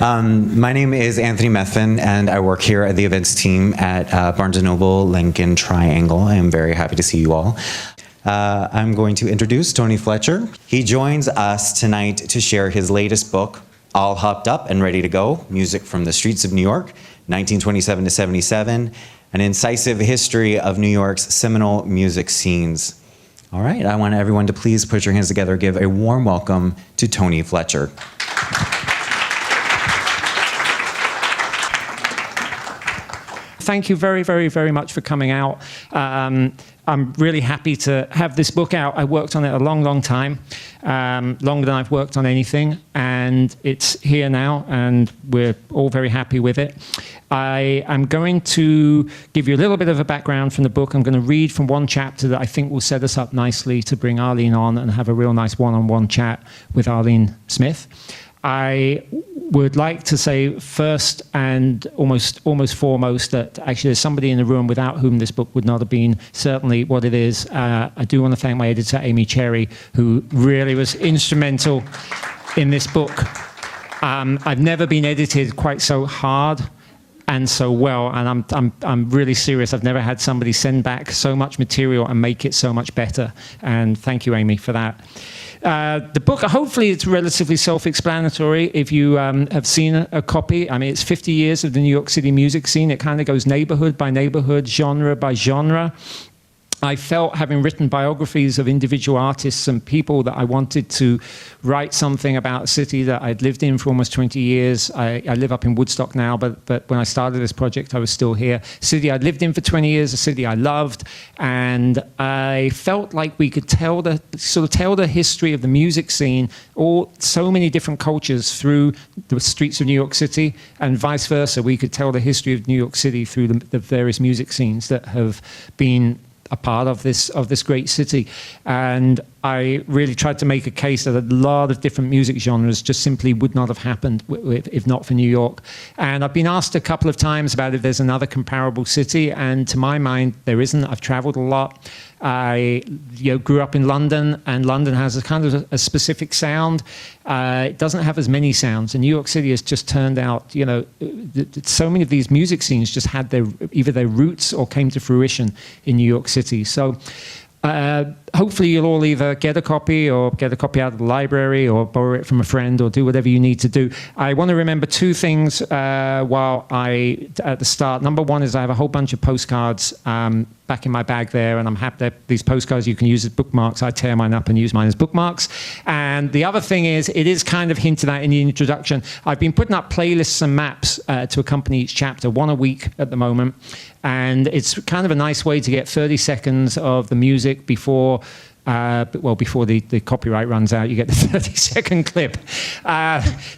My name is Anthony Methvin, and I work here at the events team at Barnes & Noble Lincoln Triangle. I am very happy to see you all. I'm going to introduce Tony Fletcher. He joins us tonight to share his latest book, All Hopped Up and Ready to Go, Music from the Streets of New York, 1927 to 77, an incisive history of New York's seminal music scenes. All right, I want everyone to please put your hands together, give a warm welcome to Tony Fletcher. Thank you very, very, very much for coming out. I'm really happy to have this book out. I worked on it a long, long time, longer than I've worked on anything, and it's here now, and we're all very happy with it. I am going to give you a little bit of a background from the book. I'm going to read from one chapter that I think will set us up nicely to bring Arlene on and have a real nice one-on-one chat with Arlene Smith. I would like to say first and almost foremost that actually there's somebody in the room without whom this book would not have been certainly what it is. I do want to thank my editor, Amy Cherry, who really was instrumental in this book. I've never been edited quite so hard and so well, and I'm really serious. I've never had somebody send back so much material and make it so much better. And thank you, Amy, for that. The book, hopefully it's relatively self-explanatory if you have seen a copy. I mean, it's 50 years of the New York City music scene. It kind of goes neighborhood by neighborhood, genre by genre. I felt, having written biographies of individual artists and people, that I wanted to write something about a city that I'd lived in for almost 20 years. I live up in Woodstock now, but when I started this project, I was still here. City I'd lived in for 20 years, a city I loved, and I felt like we could tell the history of the music scene, so many different cultures through the streets of New York City, and vice versa. We could tell the history of New York City through the various music scenes that have been a part of this great city. And I really tried to make a case that a lot of different music genres just simply would not have happened if not for New York. And I've been asked a couple of times about if there's another comparable city, and to my mind, there isn't. I've traveled a lot. I grew up in London, and London has a kind of a specific sound. It doesn't have as many sounds, and New York City has just turned out, so many of these music scenes just had either their roots or came to fruition in New York City. So hopefully you'll all either get a copy or get a copy out of the library or borrow it from a friend or do whatever you need to do. I want to remember two things at the start. Number one is I have a whole bunch of postcards back in my bag there, and I'm happy that these postcards you can use as bookmarks. I tear mine up and use mine as bookmarks. And the other thing is, it is kind of hinted at in the introduction, I've been putting up playlists and maps to accompany each chapter, one a week at the moment. And it's kind of a nice way to get 30 seconds of the music before the copyright runs out. You get the 30-second clip.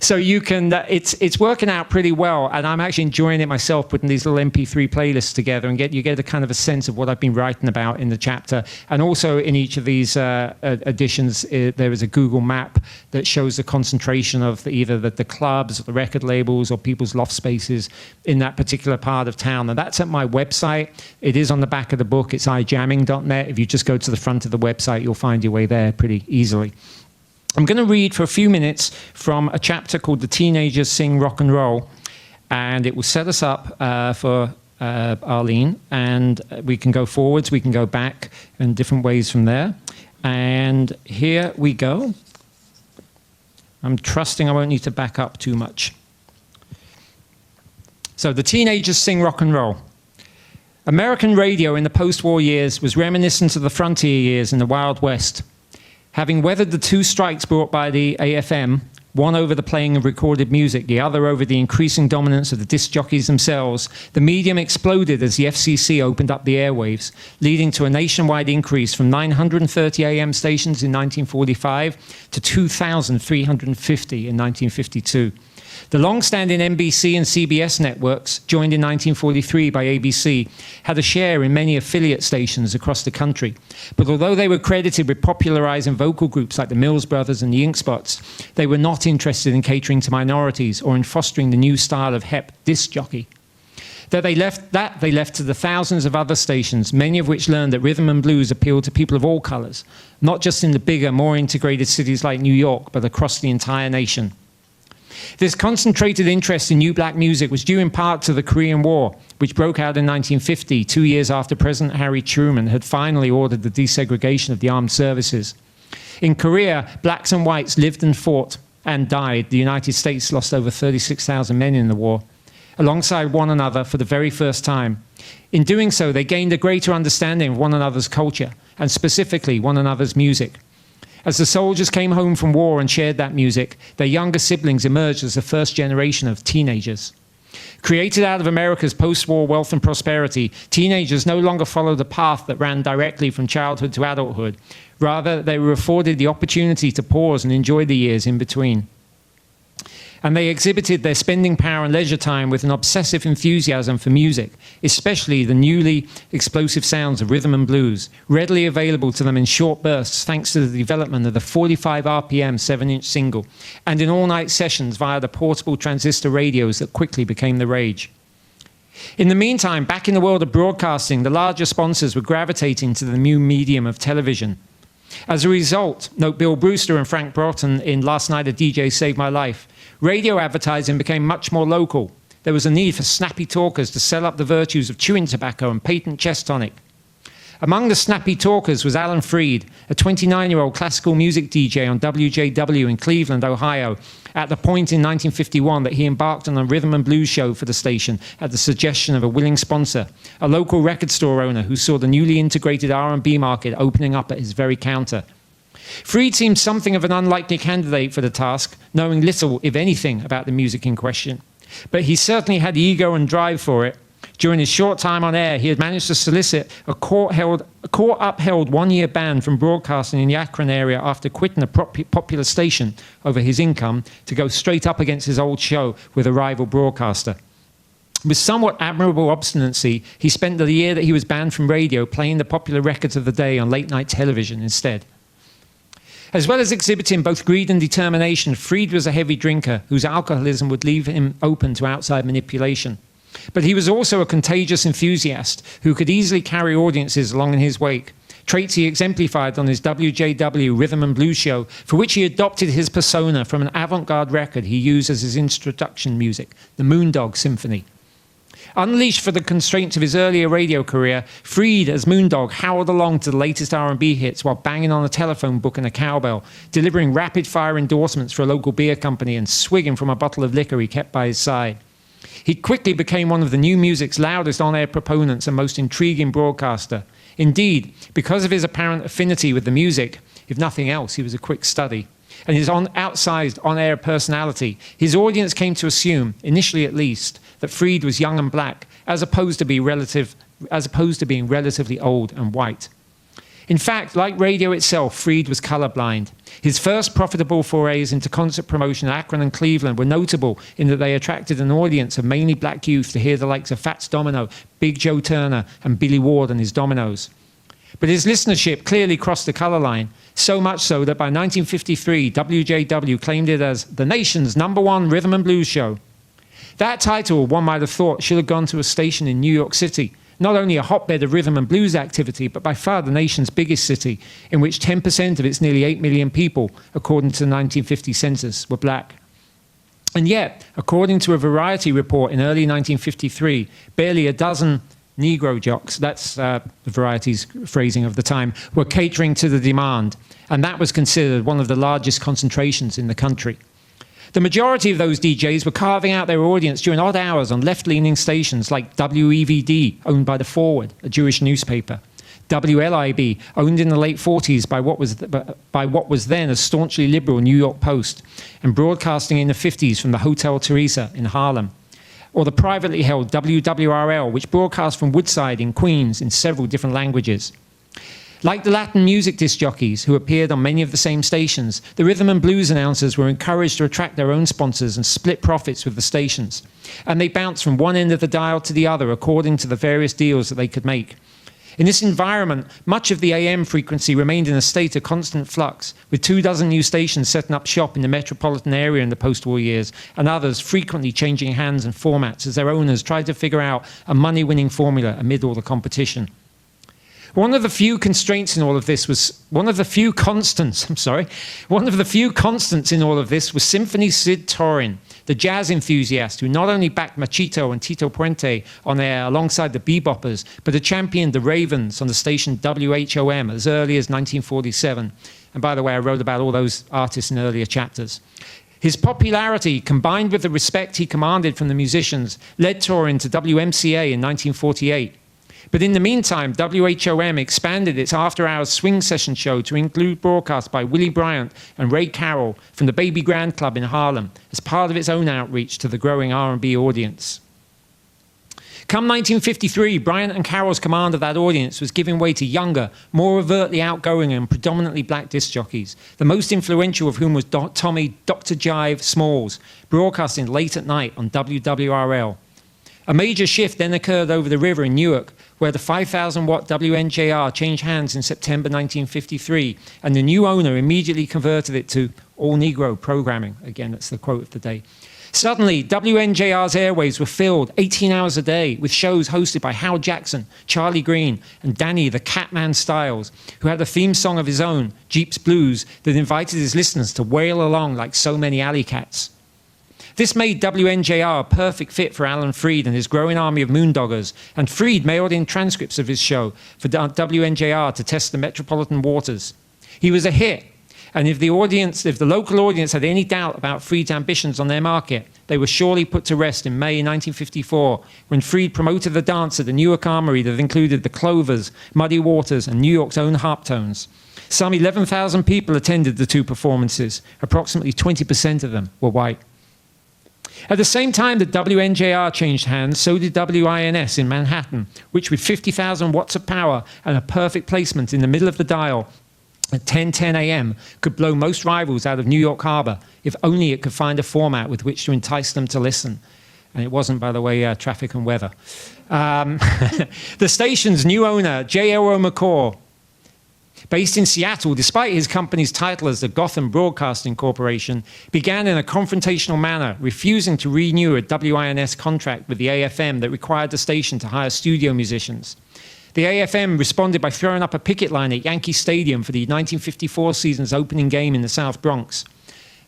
So you can, it's working out pretty well, and I'm actually enjoying it myself, putting these little MP3 playlists together, and you get a kind of a sense of what I've been writing about in the chapter. And also in each of these editions, there is a Google map that shows the concentration of either the clubs, or the record labels, or people's loft spaces in that particular part of town. And that's at my website. It is on the back of the book. It's ijamming.net. If you just go to the front of the website, you'll find your way there pretty easily. I'm going to read for a few minutes from a chapter called The Teenagers Sing Rock and Roll, and it will set us up for Arlene, and we can go forwards, we can go back in different ways from there. And here we go. I'm trusting I won't need to back up too much. So, The Teenagers Sing Rock and Roll. American radio in the post-war years was reminiscent of the frontier years in the Wild West. Having weathered the two strikes brought by the AFM, one over the playing of recorded music, the other over the increasing dominance of the disc jockeys themselves, the medium exploded as the FCC opened up the airwaves, leading to a nationwide increase from 930 AM stations in 1945 to 2,350 in 1952. The long-standing NBC and CBS networks, joined in 1943 by ABC, had a share in many affiliate stations across the country. But although they were credited with popularizing vocal groups like the Mills Brothers and the Ink Spots, they were not interested in catering to minorities or in fostering the new style of hep disc jockey. They left to the thousands of other stations, many of which learned that rhythm and blues appealed to people of all colors, not just in the bigger, more integrated cities like New York, but across the entire nation. This concentrated interest in new black music was due in part to the Korean War, which broke out in 1950, 2 years after President Harry Truman had finally ordered the desegregation of the armed services. In Korea, blacks and whites lived and fought and died. The United States lost over 36,000 men in the war, alongside one another for the very first time. In doing so, they gained a greater understanding of one another's culture, and specifically one another's music. As the soldiers came home from war and shared that music, their younger siblings emerged as the first generation of teenagers. Created out of America's post-war wealth and prosperity, teenagers no longer followed a path that ran directly from childhood to adulthood. Rather, they were afforded the opportunity to pause and enjoy the years in between. And they exhibited their spending power and leisure time with an obsessive enthusiasm for music, especially the newly explosive sounds of rhythm and blues, readily available to them in short bursts thanks to the development of the 45 RPM 7-inch single, and in all-night sessions via the portable transistor radios that quickly became the rage. In the meantime, back in the world of broadcasting, the larger sponsors were gravitating to the new medium of television. As a result, note Bill Brewster and Frank Broughton in Last Night a DJ Saved My Life, radio advertising became much more local. There was a need for snappy talkers to sell up the virtues of chewing tobacco and patent chest tonic. Among the snappy talkers was Alan Freed, a 29-year-old classical music DJ on WJW in Cleveland, Ohio, at the point in 1951 that he embarked on a rhythm and blues show for the station at the suggestion of a willing sponsor, a local record store owner who saw the newly integrated R&B market opening up at his very counter. Freed seemed something of an unlikely candidate for the task, knowing little, if anything, about the music in question. But he certainly had the ego and drive for it. During his short time on air, he had managed to solicit a court-upheld one-year ban from broadcasting in the Akron area after quitting a popular station over his income to go straight up against his old show with a rival broadcaster. With somewhat admirable obstinacy, he spent the year that he was banned from radio playing the popular records of the day on late-night television instead. As well as exhibiting both greed and determination, Freed was a heavy drinker whose alcoholism would leave him open to outside manipulation. But he was also a contagious enthusiast who could easily carry audiences along in his wake, traits he exemplified on his WJW Rhythm and Blues show, for which he adopted his persona from an avant-garde record he used as his introduction music, the Moondog Symphony. Unleashed for the constraints of his earlier radio career, Freed as Moondog howled along to the latest R&B hits while banging on a telephone book and a cowbell, delivering rapid-fire endorsements for a local beer company and swigging from a bottle of liquor he kept by his side. He quickly became one of the new music's loudest on-air proponents and most intriguing broadcaster. Indeed, because of his apparent affinity with the music, if nothing else, he was a quick study, and his outsized on-air personality, his audience came to assume, initially at least, that Freed was young and black, as opposed to being relatively old and white. In fact, like radio itself, Freed was colorblind. His first profitable forays into concert promotion at Akron and Cleveland were notable in that they attracted an audience of mainly black youth to hear the likes of Fats Domino, Big Joe Turner, and Billy Ward and his Dominoes. But his listenership clearly crossed the color line, so much so that by 1953, WJW claimed it as the nation's #1 rhythm and blues show. That title, one might have thought, should have gone to a station in New York City, not only a hotbed of rhythm and blues activity, but by far the nation's biggest city, in which 10% of its nearly 8 million people, according to the 1950 census, were black. And yet, according to a Variety report in early 1953, barely a dozen Negro jocks, that's the Variety's phrasing of the time, were catering to the demand, and that was considered one of the largest concentrations in the country. The majority of those DJs were carving out their audience during odd hours on left-leaning stations like WEVD, owned by The Forward, a Jewish newspaper, WLIB, owned in the late 40s by what was then a staunchly liberal New York Post, and broadcasting in the 50s from the Hotel Teresa in Harlem, or the privately held WWRL, which broadcast from Woodside in Queens in several different languages. Like the Latin music disc jockeys who appeared on many of the same stations, the rhythm and blues announcers were encouraged to attract their own sponsors and split profits with the stations. And they bounced from one end of the dial to the other according to the various deals that they could make. In this environment, much of the AM frequency remained in a state of constant flux, with 24 new stations setting up shop in the metropolitan area in the post-war years, and others frequently changing hands and formats as their owners tried to figure out a money-winning formula amid all the competition. One of the few constraints in all of this was, one of the few constants in all of this was Symphony Sid Torin, the jazz enthusiast who not only backed Machito and Tito Puente on air alongside the beboppers, but had championed the Ravens on the station WHOM as early as 1947. And by the way, I wrote about all those artists in earlier chapters. His popularity, combined with the respect he commanded from the musicians, led Torin to WMCA in 1948. But in the meantime, WHOM expanded its after-hours swing session show to include broadcasts by Willie Bryant and Ray Carroll from the Baby Grand Club in Harlem as part of its own outreach to the growing R&B audience. Come 1953, Bryant and Carroll's command of that audience was giving way to younger, more overtly outgoing and predominantly black disc jockeys, the most influential of whom was Tommy Dr. Jive Smalls, broadcasting late at night on WWRL. A major shift then occurred over the river in Newark, where the 5,000-watt WNJR changed hands in September 1953, and the new owner immediately converted it to all-Negro programming. Again, that's the quote of the day. Suddenly, WNJR's airwaves were filled 18 hours a day with shows hosted by Hal Jackson, Charlie Green, and Danny the Catman Styles, who had a theme song of his own, Jeep's Blues, that invited his listeners to wail along like so many alley cats. This made WNJR a perfect fit for Alan Freed and his growing army of moondoggers, and Freed mailed in transcripts of his show for WNJR to test the metropolitan waters. He was a hit, and if the local audience had any doubt about Freed's ambitions on their market, they were surely put to rest in May 1954, when Freed promoted the dance at the Newark Armory that included the Clovers, Muddy Waters, and New York's own Harptones. Some 11,000 people attended the two performances. Approximately 20% of them were white. At the same time that WNJR changed hands, so did WINS in Manhattan, which with 50,000 watts of power and a perfect placement in the middle of the dial at 10:10 a.m. could blow most rivals out of New York Harbor, if only it could find a format with which to entice them to listen. And it wasn't, by the way, traffic and weather. The station's new owner, J.O.O. McCaw, based in Seattle, despite his company's title as the Gotham Broadcasting Corporation, began in a confrontational manner, refusing to renew a WINS contract with the AFM that required the station to hire studio musicians. The AFM responded by throwing up a picket line at Yankee Stadium for the 1954 season's opening game in the South Bronx.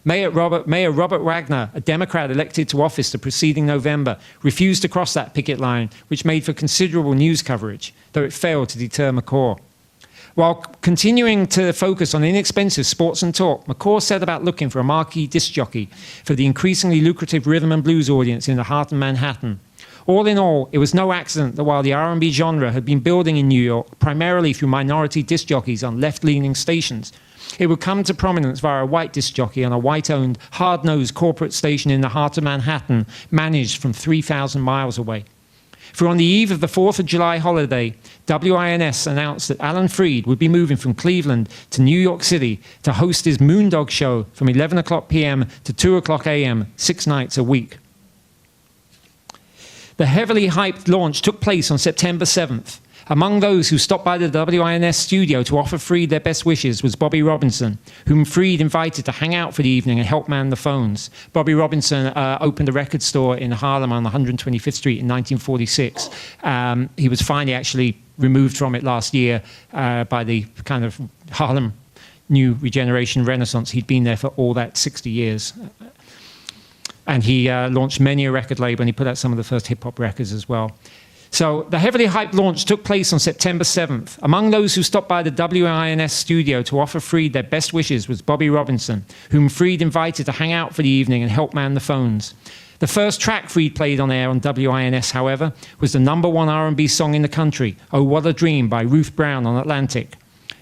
Mayor Robert Wagner, a Democrat elected to office the preceding November, refused to cross that picket line, which made for considerable news coverage, though it failed to deter McCaw. While continuing to focus on inexpensive sports and talk, McCaw set about looking for a marquee disc jockey for the increasingly lucrative rhythm and blues audience in the heart of Manhattan. All in all, it was no accident that while the R&B genre had been building in New York, primarily through minority disc jockeys on left-leaning stations, it would come to prominence via a white disc jockey on a white-owned, hard-nosed corporate station in the heart of Manhattan, managed from 3,000 miles away. For on the eve of the 4th of July holiday, WINS announced that Alan Freed would be moving from Cleveland to New York City to host his Moondog show from 11 o'clock p.m. to 2 o'clock a.m., 6 nights a week. The heavily hyped launch took place on September 7th. Among those who stopped by the WINS studio to offer Freed their best wishes was Bobby Robinson, whom Freed invited to hang out for the evening and help man the phones. Bobby Robinson opened a record store in Harlem on 125th Street in 1946. He was finally actually removed from it last year by the kind of Harlem New Regeneration Renaissance. He'd been there for all that 60 years. And he launched many a record label, and he put out some of the first hip-hop records as well. So the heavily hyped launch took place on September 7th. Among those who stopped by the WINS studio to offer Freed their best wishes was Bobby Robinson, whom Freed invited to hang out for the evening and help man the phones. The first track Freed played on air on WINS, however, was the #1 R&B song in the country, Oh What a Dream by Ruth Brown on Atlantic.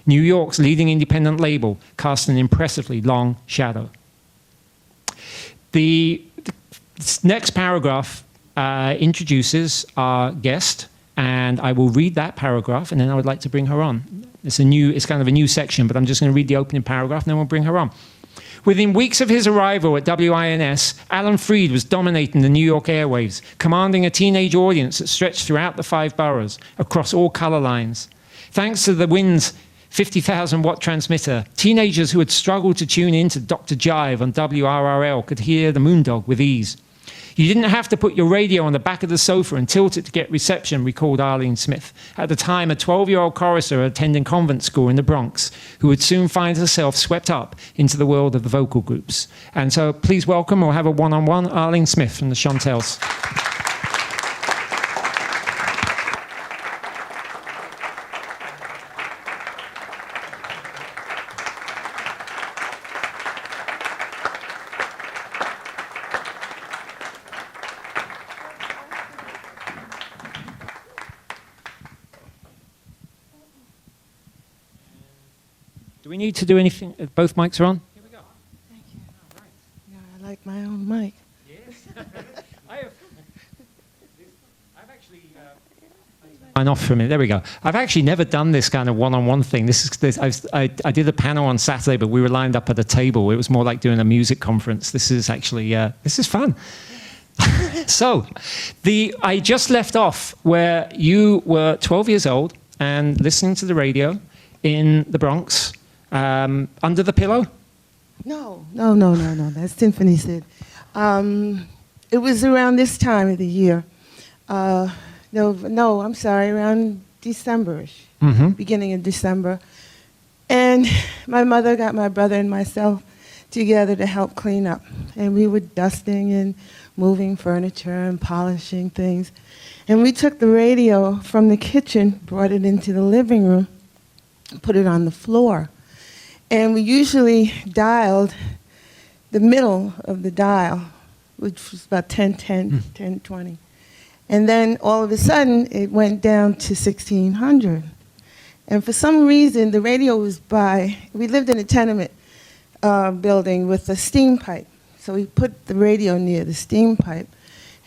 New York's leading independent label cast an impressively long shadow. The next paragraph introduces our guest, and I will read that paragraph, and then I would like to bring her on. It's kind of a new section, but I'm just going to read the opening paragraph, and then we'll bring her on. Within weeks of his arrival at WINS, Alan Freed was dominating the New York airwaves, commanding a teenage audience that stretched throughout the 5 boroughs, across all color lines. Thanks to the Wind's 50,000-watt transmitter, teenagers who had struggled to tune in to Dr. Jive on WRRL could hear the Moondog with ease. You didn't have to put your radio on the back of the sofa and tilt it to get reception, recalled Arlene Smith, at the time a 12-year-old chorister attending convent school in the Bronx, who would soon find herself swept up into the world of the vocal groups. And so please welcome, or have a one-on-one, Arlene Smith from the Chantels. Do we need to do anything? Both mics are on? Here we go. Thank you. All right. Yeah, I like my own mic. Yes. I've actually... Mine off for a minute. There we go. I've actually never done this kind of one-on-one thing. I did a panel on Saturday, but we were lined up at a table. It was more like doing a music conference. This is actually... this is fun. So, I just left off where you were 12 years old and listening to the radio in the Bronx. Under the Pillow? No. That's Symphony Sid. It was around this time of the year. No, I'm sorry, around December-ish, beginning of December. And my mother got my brother and myself together to help clean up. And we were dusting and moving furniture and polishing things. And we took the radio from the kitchen, brought it into the living room, put it on the floor. And we usually dialed the middle of the dial, which was about 1010, 1020. And then all of a sudden, it went down to 1600. And for some reason, the radio was we lived in a tenement building with a steam pipe. So we put the radio near the steam pipe,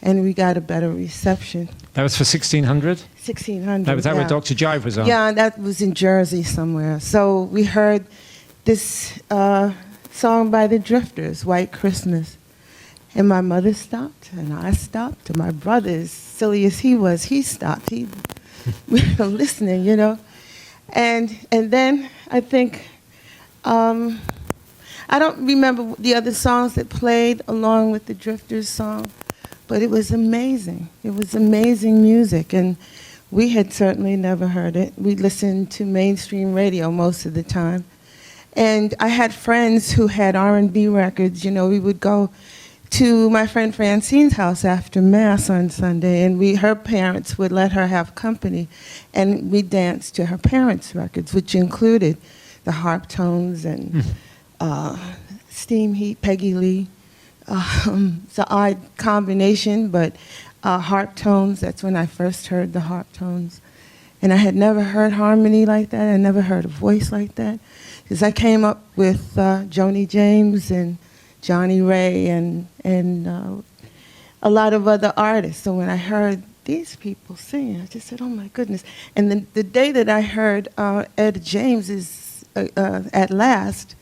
and we got a better reception. That was for 1600? 1600, That was that yeah. where Dr. Jive was on? Yeah, that was in Jersey somewhere. So we heard this song by the Drifters, White Christmas. And my mother stopped, and I stopped, and my brother, as silly as he was, he stopped. We were listening, you know. And then I think, I don't remember the other songs that played along with the Drifters song, but it was amazing. It was amazing music, and we had certainly never heard it. We listened to mainstream radio most of the time. And I had friends who had R&B records. You know, we would go to my friend Francine's house after Mass on Sunday, and her parents would let her have company, and we danced to her parents' records, which included the Harp Tones and Steam Heat, Peggy Lee. It's an odd combination, but Harp Tones, that's when I first heard the Harp Tones. And I had never heard harmony like that. I never heard a voice like that. Because I came up with Joni James and Johnny Ray and a lot of other artists. So when I heard these people sing, I just said, oh my goodness. And the day that I heard Etta James's At Last,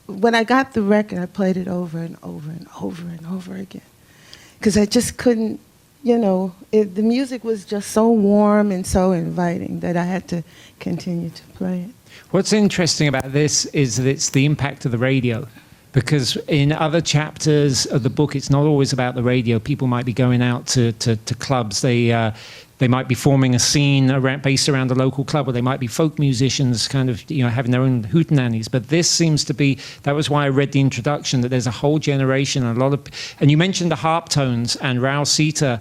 when I got the record, I played it over and over and over and over again. Because I just couldn't, you know, the music was just so warm and so inviting that I had to continue to play it. What's interesting about this is that it's the impact of the radio. Because in other chapters of the book, it's not always about the radio. People might be going out to clubs. They might be forming a scene based around a local club, or they might be folk musicians kind of, you know, having their own hootenannies. But this seems to be, that was why I read the introduction, that there's a whole generation, and you mentioned the Harp Tones, and Raul Sita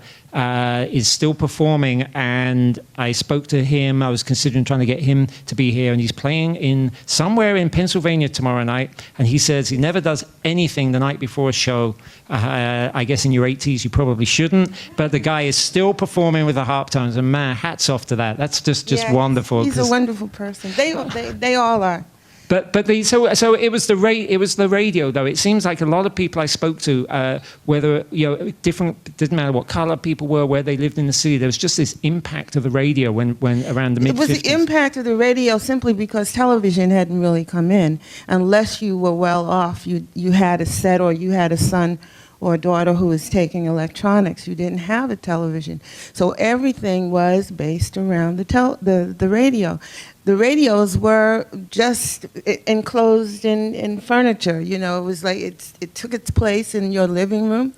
is still performing, and I spoke to him. I was considering trying to get him to be here, and he's playing in somewhere in Pennsylvania tomorrow night, and he says he never does anything the night before a show. I guess in your 80s you probably shouldn't, but the guy is still performing with the Harp Tones, and man, hats off to that. That's just wonderful. He's a wonderful person. They all are. So it was the radio, though. It seems like a lot of people I spoke to, whether, you know, different, didn't matter what color people were, where they lived in the city, there was just this impact of the radio when around the mid-50s. It was the impact of the radio simply because television hadn't really come in. Unless you were well off, you had a set, or you had a son or a daughter who was taking electronics. You didn't have a television. So everything was based around the radio. The radios were just enclosed in furniture. You know, it was like it took its place in your living room,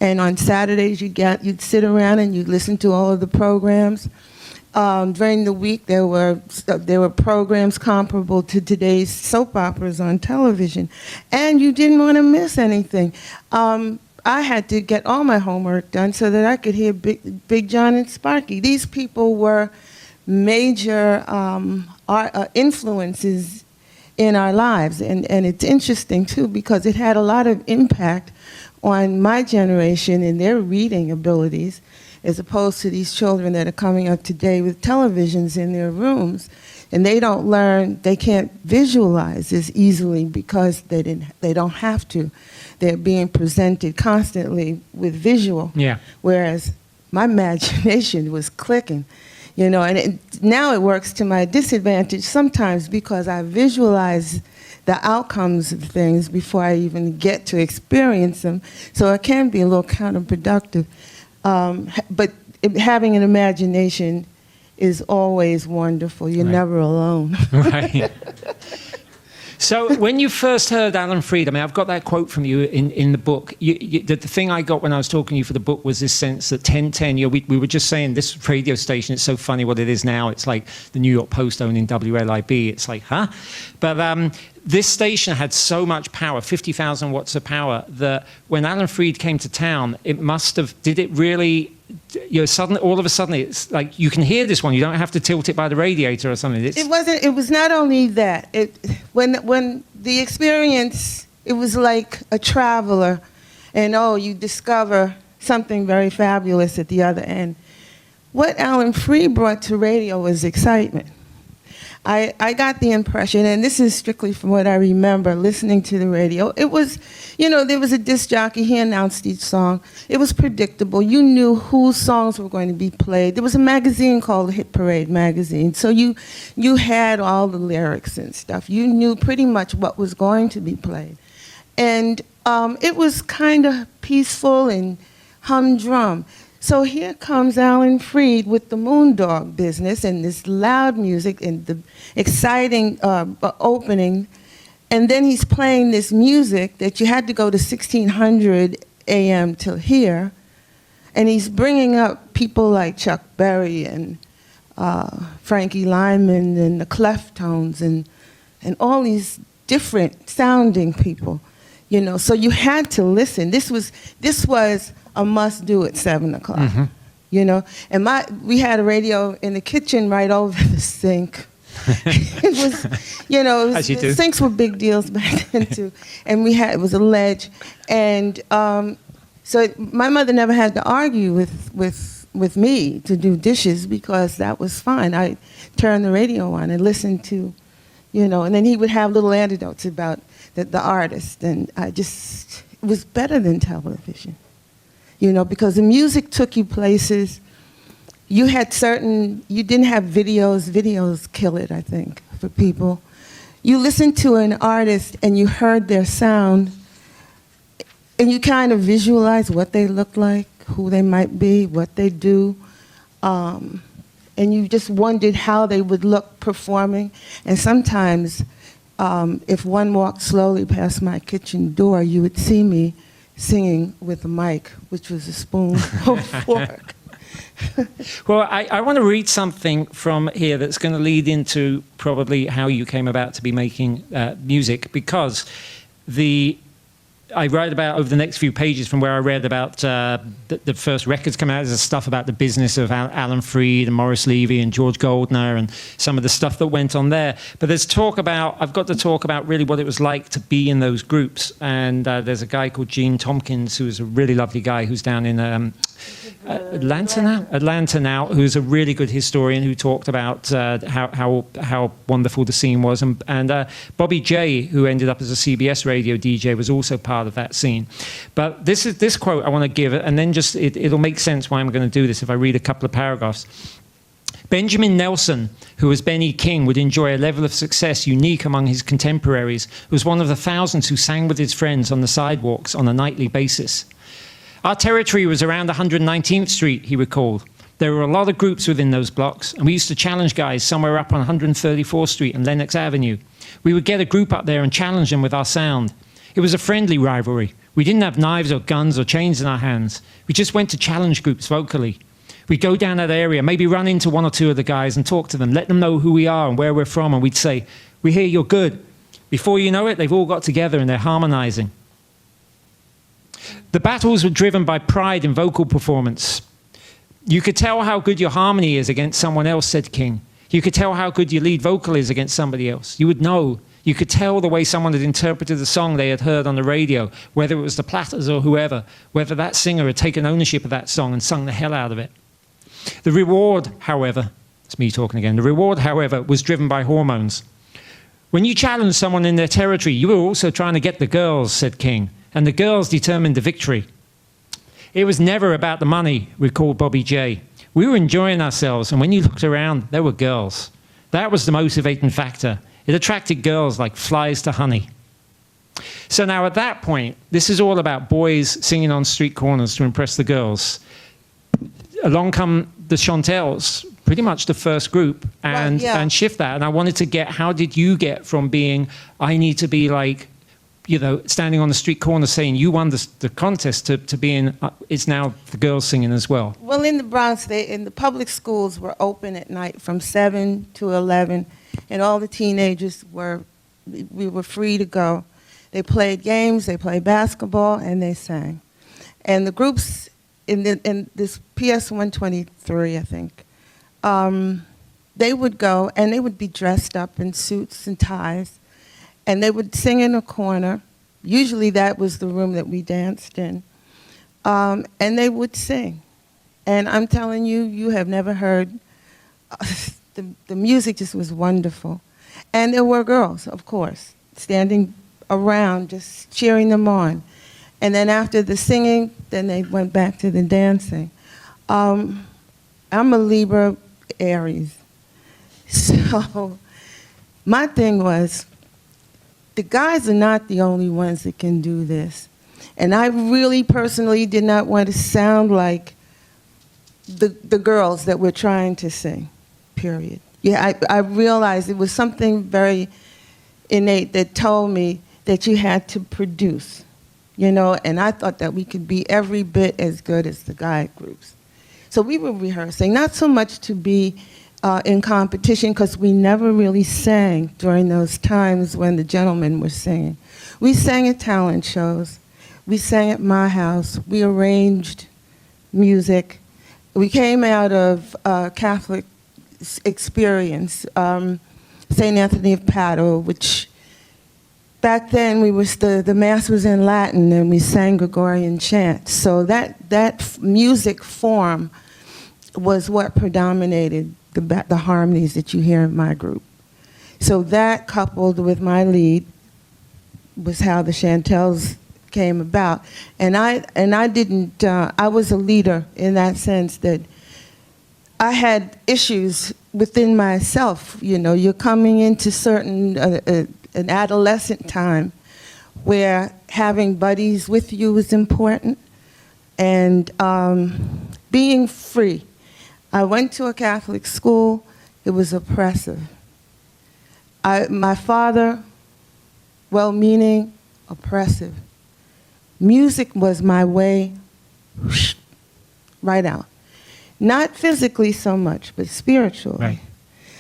And on Saturdays, you'd sit around and you'd listen to all of the programs. During the week, there were programs comparable to today's soap operas on television, and you didn't want to miss anything. I had to get all my homework done so that I could hear Big John and Sparky. These people were major influences in our lives, and it's interesting too because it had a lot of impact on my generation and their reading abilities, as opposed to these children that are coming up today with televisions in their rooms, and they can't visualize as easily because they don't have to. They're being presented constantly with visual. Yeah. Whereas my imagination was clicking, and now it works to my disadvantage sometimes because I visualize the outcomes of things before I even get to experience them. So it can be a little counterproductive. But having an imagination is always wonderful. You're never alone. Right. So when you first heard Alan Freed, I mean, I've got that quote from you in the book. The thing I got when I was talking to you for the book was this sense that 1010, we were just saying this radio station, it's so funny what it is now. It's like the New York Post owning WLIB. It's like, huh? But this station had so much power, 50,000 watts of power, that when Alan Freed came to town, it must have, did it really, suddenly, all of a sudden, it's like you can hear this one. You don't have to tilt it by the radiator or something. It was not only that. When the experience, it was like a traveler, and you discover something very fabulous at the other end. What Alan Freed brought to radio was excitement. I got the impression, and this is strictly from what I remember listening to the radio, it was, there was a disc jockey, he announced each song. It was predictable. You knew whose songs were going to be played. There was a magazine called Hit Parade magazine, so you had all the lyrics and stuff. You knew pretty much what was going to be played. And it was kind of peaceful and humdrum. So here comes Alan Freed with the Moondog business and this loud music and the exciting opening. And then he's playing this music that you had to go to 1600 AM to hear. And he's bringing up people like Chuck Berry and Frankie Lyman and the Cleftones and all these different sounding people, So you had to listen. This was a must do at 7 o'clock, And we had a radio in the kitchen right over the sink. It was, As you do. Sinks were big deals back then too. And it was a ledge, and so my mother never had to argue with me to do dishes because that was fine. I turned the radio on and listened to, and then he would have little anecdotes about the artist, and it was better than television. Because the music took you places. You didn't have videos. Videos kill it, I think, for people. You listened to an artist and you heard their sound, and you kind of visualized what they look like, who they might be, what they do. And you just wondered how they would look performing. And sometimes, if one walked slowly past my kitchen door, you would see me singing with a mic, which was a spoon or fork. Well, I want to read something from here that's going to lead into probably how you came about to be making music, because I write about over the next few pages from where I read about the first records come out. There's stuff about the business of Alan Freed and Morris Levy and George Goldner and some of the stuff that went on there. But I've got to talk about really what it was like to be in those groups. And there's a guy called Gene Tompkins, who's a really lovely guy who's down in Atlanta now, who's a really good historian who talked about how wonderful the scene was, and Bobby J, who ended up as a CBS radio DJ, was also part of that scene. But this quote I want to give, and then just it'll make sense why I'm going to do this if I read a couple of paragraphs. Benjamin Nelson, who as Benny King would enjoy a level of success unique among his contemporaries, was one of the thousands who sang with his friends on the sidewalks on a nightly basis. Our territory was around 119th Street, he recalled. There were a lot of groups within those blocks, and we used to challenge guys somewhere up on 134th Street and Lenox Avenue. We would get a group up there and challenge them with our sound. It was a friendly rivalry. We didn't have knives or guns or chains in our hands. We just went to challenge groups vocally. We'd go down that area, maybe run into one or two of the guys and talk to them, let them know who we are and where we're from, and we'd say, we hear you're good. Before you know it, they've all got together and they're harmonizing. The battles were driven by pride in vocal performance. You could tell how good your harmony is against someone else, said King. You could tell how good your lead vocal is against somebody else. You would know. You could tell the way someone had interpreted the song they had heard on the radio, whether it was the Platters or whoever, whether that singer had taken ownership of that song and sung the hell out of it. The reward, however, it's me talking again, the reward, however, was driven by hormones. When you challenged someone in their territory, you were also trying to get the girls, said King, and the girls determined the victory. It was never about the money, recalled Bobby J. We were enjoying ourselves, and when you looked around, there were girls. That was the motivating factor. It attracted girls like flies to honey. So now at that point, this is all about boys singing on street corners to impress the girls. Along come the Chantels, pretty much the first group, and shift that. And I wanted to get, how did you get from being, I need to be like, you know, standing on the street corner saying you won the contest to being, it's now the girls singing as well? Well, in the Bronx, in the public schools were open at night from 7 to 11, and all the teenagers we were free to go. They played games, they played basketball, and they sang. And the groups in this PS 123, I think, they would go and they would be dressed up in suits and ties, and they would sing in a corner. Usually that was the room that we danced in. And they would sing. And I'm telling you, you have never heard, the music just was wonderful. And there were girls, of course, standing around just cheering them on. And then after the singing, then they went back to the dancing. I'm a Libra Aries. So my thing was, the guys are not the only ones that can do this. And I really personally did not want to sound like the girls that were trying to sing, period. Yeah, I realized it was something very innate that told me that you had to produce, you know, and I thought that we could be every bit as good as the guy groups. So we were rehearsing, not so much to be in competition, because we never really sang during those times when the gentlemen were singing. We sang at talent shows. We sang at my house. We arranged music. We came out of Catholic experience, St. Anthony of Padua, which back then the Mass was in Latin and we sang Gregorian chant. So that music form was what predominated the harmonies that you hear in my group. So that, coupled with my lead, was how the Chantels came about. And I didn't, I was a leader in that sense that I had issues within myself. You know, you're coming into an adolescent time where having buddies with you is important, and being free. I went to a Catholic school. It was oppressive. My father, well-meaning, oppressive. Music was my way right out. Not physically so much, but spiritually. Right.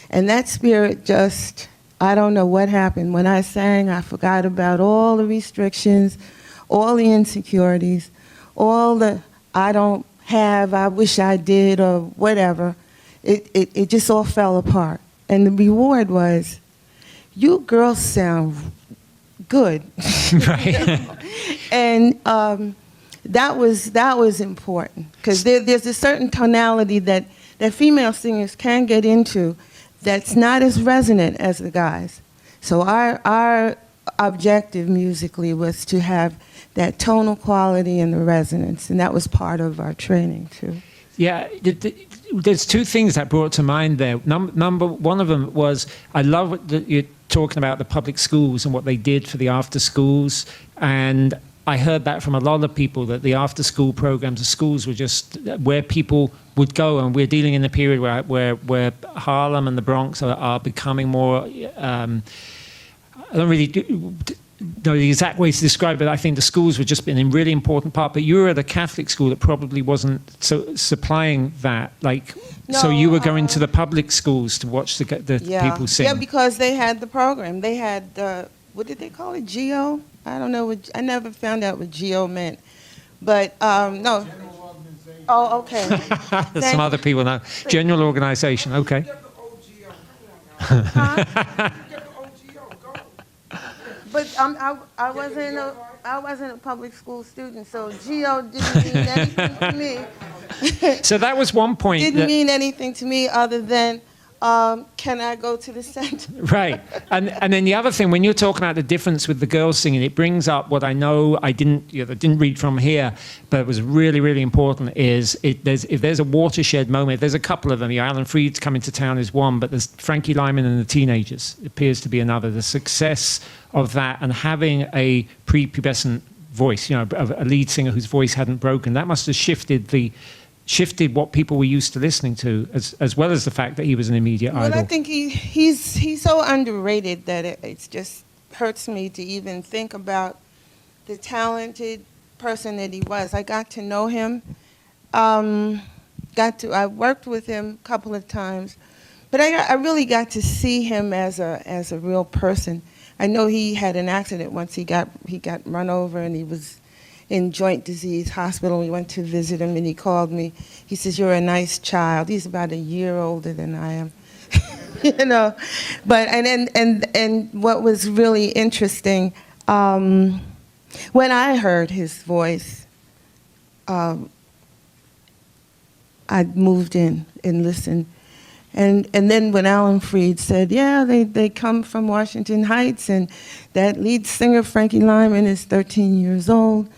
And that spirit just, I don't know what happened. When I sang, I forgot about all the restrictions, all the insecurities, all the I don't have, I wish I did, or whatever. It just all fell apart. And the reward was, you girls sound good. Right. And that was important, because there's a certain tonality that female singers can get into that's not as resonant as the guys. So our objective musically was to have that tonal quality and the resonance, and that was part of our training too. Yeah, there's two things that brought to mind there. Number one of them was, I love what you're talking about the public schools and what they did for the after schools, and I heard that from a lot of people, that the after school programs, the schools were just where people would go, and we're dealing in a period where Harlem and the Bronx are becoming more, I don't really know the exact way to describe it. I think the schools were just been a really important part, but you were at a Catholic school that probably wasn't so supplying that. Like, so you were going to the public schools to watch the people sing. Yeah, because they had the program. They had, what did they call it, GO? I don't know. I never found out what GO meant. But, no. Oh, okay. Some other people know. General organization, okay. But I wasn't a public school student, so GO didn't mean anything to me. So that was one point. Didn't mean anything to me other than, can I go to the center? Right. And then the other thing, when you're talking about the difference with the girls singing, it brings up what I know I didn't read from here, but it was really, really important, is if there's a watershed moment, if there's a couple of them, Alan Freed's Coming to Town is one, but there's Frankie Lyman and the Teenagers appears to be another. The success of that and having a prepubescent voice, a lead singer whose voice hadn't broken, that must have shifted what people were used to listening to, as well as the fact that he was an immediate idol. Well, I think he's so underrated that it just hurts me to even think about the talented person that he was. I got to know him. I worked with him a couple of times, but I really got to see him as a real person. I know he had an accident once. He got run over and he was in joint disease hospital. We went to visit him and he called me. He says, "You're a nice child." He's about a year older than I am. But and what was really interesting, when I heard his voice, I moved in and listened. And then when Alan Freed said, yeah, they come from Washington Heights, and that lead singer, Frankie Lyman, is 13 years old.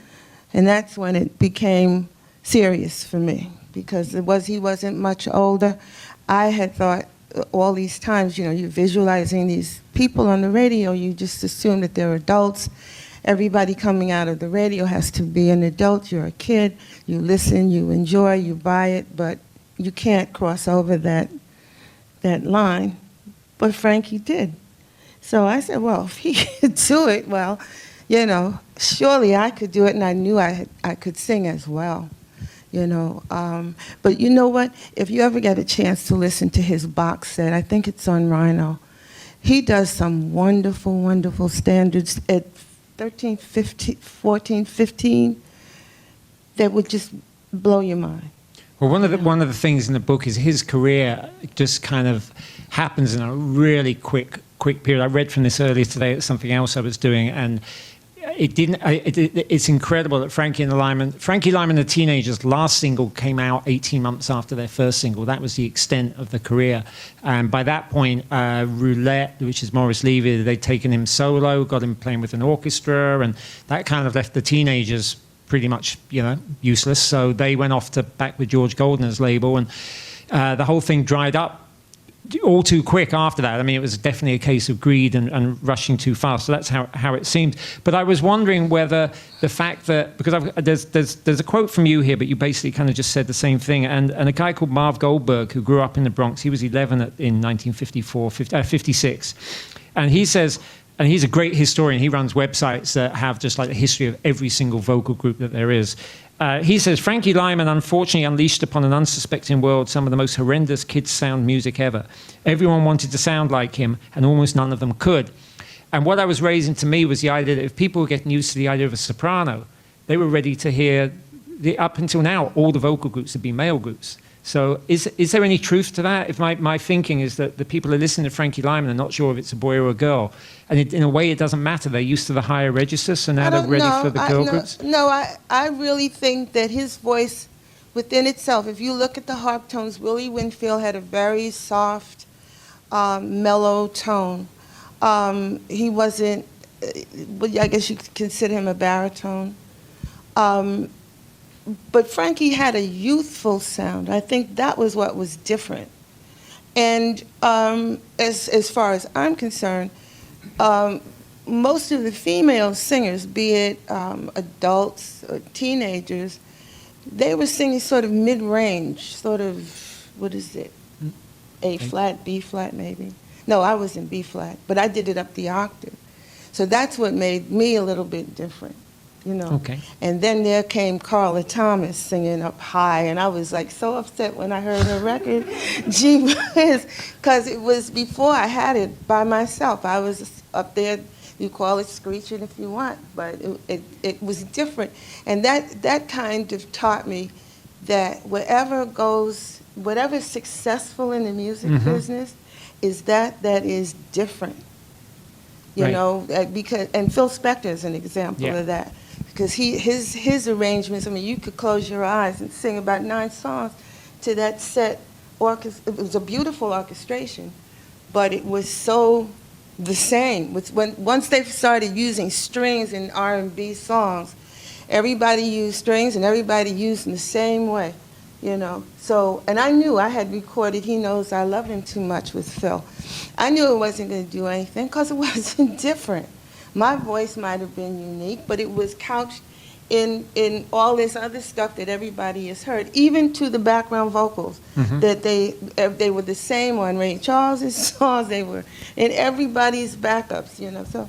And that's when it became serious for me, because he wasn't much older. I had thought all these times, you're visualizing these people on the radio, you just assume that they're adults. Everybody coming out of the radio has to be an adult. You're a kid, you listen, you enjoy, you buy it, but you can't cross over that line. But Frankie did. So I said, well, if he could do it, well, surely I could do it, and I knew I could sing as well, But you know what? If you ever get a chance to listen to his box set, I think it's on Rhino, he does some wonderful, wonderful standards at 13, 15, 14, 15 that would just blow your mind. Well, one of the things in the book is his career just kind of happens in a really quick period. I read from this earlier today at something else I was doing, and it's incredible that Frankie Lyman and the Teenagers' last single came out 18 months after their first single. That was the extent of the career. And by that point, Roulette, which is Maurice Levy, they'd taken him solo, got him playing with an orchestra, and that kind of left the Teenagers pretty much, useless. So they went off back with George Goldner's label, and the whole thing dried up all too quick after that. I mean, it was definitely a case of greed and rushing too fast. So that's how it seemed. But I was wondering whether the fact that, because there's a quote from you here, but you basically kind of just said the same thing. And a guy called Marv Goldberg, who grew up in the Bronx, he was 11 in 1956. And he says, and he's a great historian, he runs websites that have just like the history of every single vocal group that there is. He says, Frankie Lyman unfortunately unleashed upon an unsuspecting world some of the most horrendous kids' sound music ever. Everyone wanted to sound like him, and almost none of them could. And what I was raising to me was the idea that if people were getting used to the idea of a soprano, they were ready to hear, up until now, all the vocal groups would be male groups. So is there any truth to that? If my thinking is that the people who listen to Frankie Lyman are not sure if it's a boy or a girl, and in a way it doesn't matter. They're used to the higher register, so now they're ready for the girl groups? No, I really think that his voice within itself, if you look at the harp tones, Willie Winfield had a very soft, mellow tone. He wasn't, I guess you could consider him a baritone. But Frankie had a youthful sound. I think that was what was different. And as far as I'm concerned, most of the female singers, be it adults or teenagers, they were singing sort of mid-range, sort of, what is it, A flat, B flat maybe? No, I was in B flat, but I did it up the octave. So that's what made me a little bit different, you know. Okay. And then there came Carla Thomas singing up high, and I was like so upset when I heard her record. Gee whiz, because it was before I had it by myself. I was up there, you call it screeching if you want, but it was different. And that kind of taught me that whatever's successful in the music business is that is different. You Right. know, and Phil Spector is an example of that. Because his arrangements, I mean, you could close your eyes and sing about 9 songs to that set. It was a beautiful orchestration, but it was so the same. Once they started using strings in R&B songs, everybody used strings and everybody used them the same way, you know. So, and I knew I had recorded He Knows I Love Him Too Much with Phil. I knew it wasn't going to do anything because it wasn't different. My voice might have been unique, but it was couched in all this other stuff that everybody has heard, even to the background vocals, that they were the same on Ray Charles's songs, they were in everybody's backups, you know. So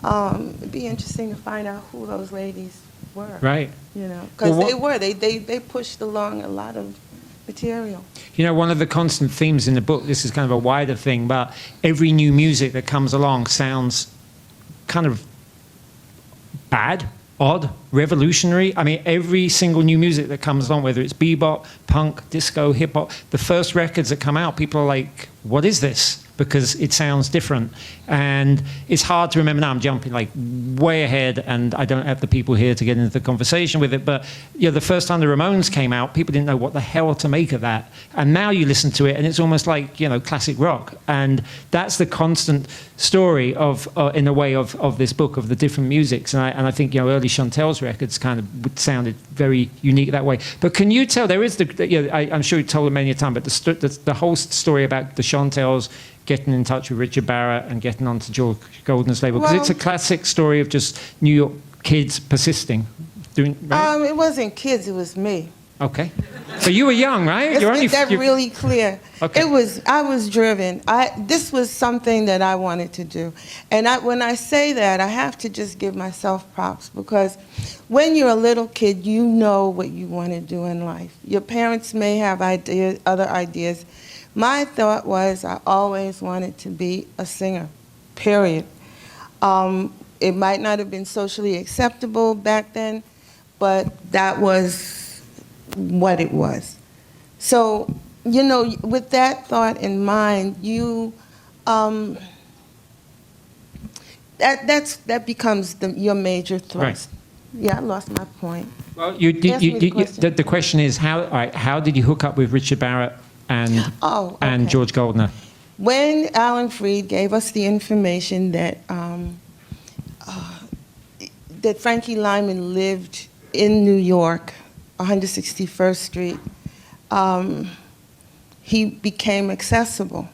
it'd be interesting to find out who those ladies were. Right. You know, because Well, they pushed along a lot of material. You know, one of the constant themes in the book, this is kind of a wider thing, but every new music that comes along sounds kind of bad, odd, revolutionary. I mean, every single new music that comes along, whether it's bebop, punk, disco, hip hop, the first records that come out, people are like, what is this? Because it sounds different. And it's hard to remember now. I'm jumping like way ahead, and I don't have the people here to get into the conversation with it. But you know, the first time the Ramones came out, people didn't know what the hell to make of that. And now you listen to it, and it's almost like, you know, classic rock. And that's the constant story of, in a way, of this book, of the different musics. And I think, you know, early Chantels records kind of sounded very unique that way. But can you tell, there is I'm sure you told it many a time, but the whole story about the Chantels getting in touch with Richard Barrett and getting onto George Golden's label, because it's a classic story of just New York kids persisting. Right? It wasn't kids, it was me. Okay. So you were young, right? Let's get that really clear. Okay. I was driven. This was something that I wanted to do. And when I say that, I have to just give myself props, because when you're a little kid, you know what you want to do in life. Your parents may have other ideas. My thought was I always wanted to be a singer, period. It might not have been socially acceptable back then, but that was what it was. So, you know, with that thought in mind, that becomes your major thrust. Right. Yeah, I lost my point. Well, the question is, how did you hook up with Richard Barrett and George Goldner? When Alan Freed gave us the information that that Frankie Lyman lived in New York, 161st Street, he became accessible.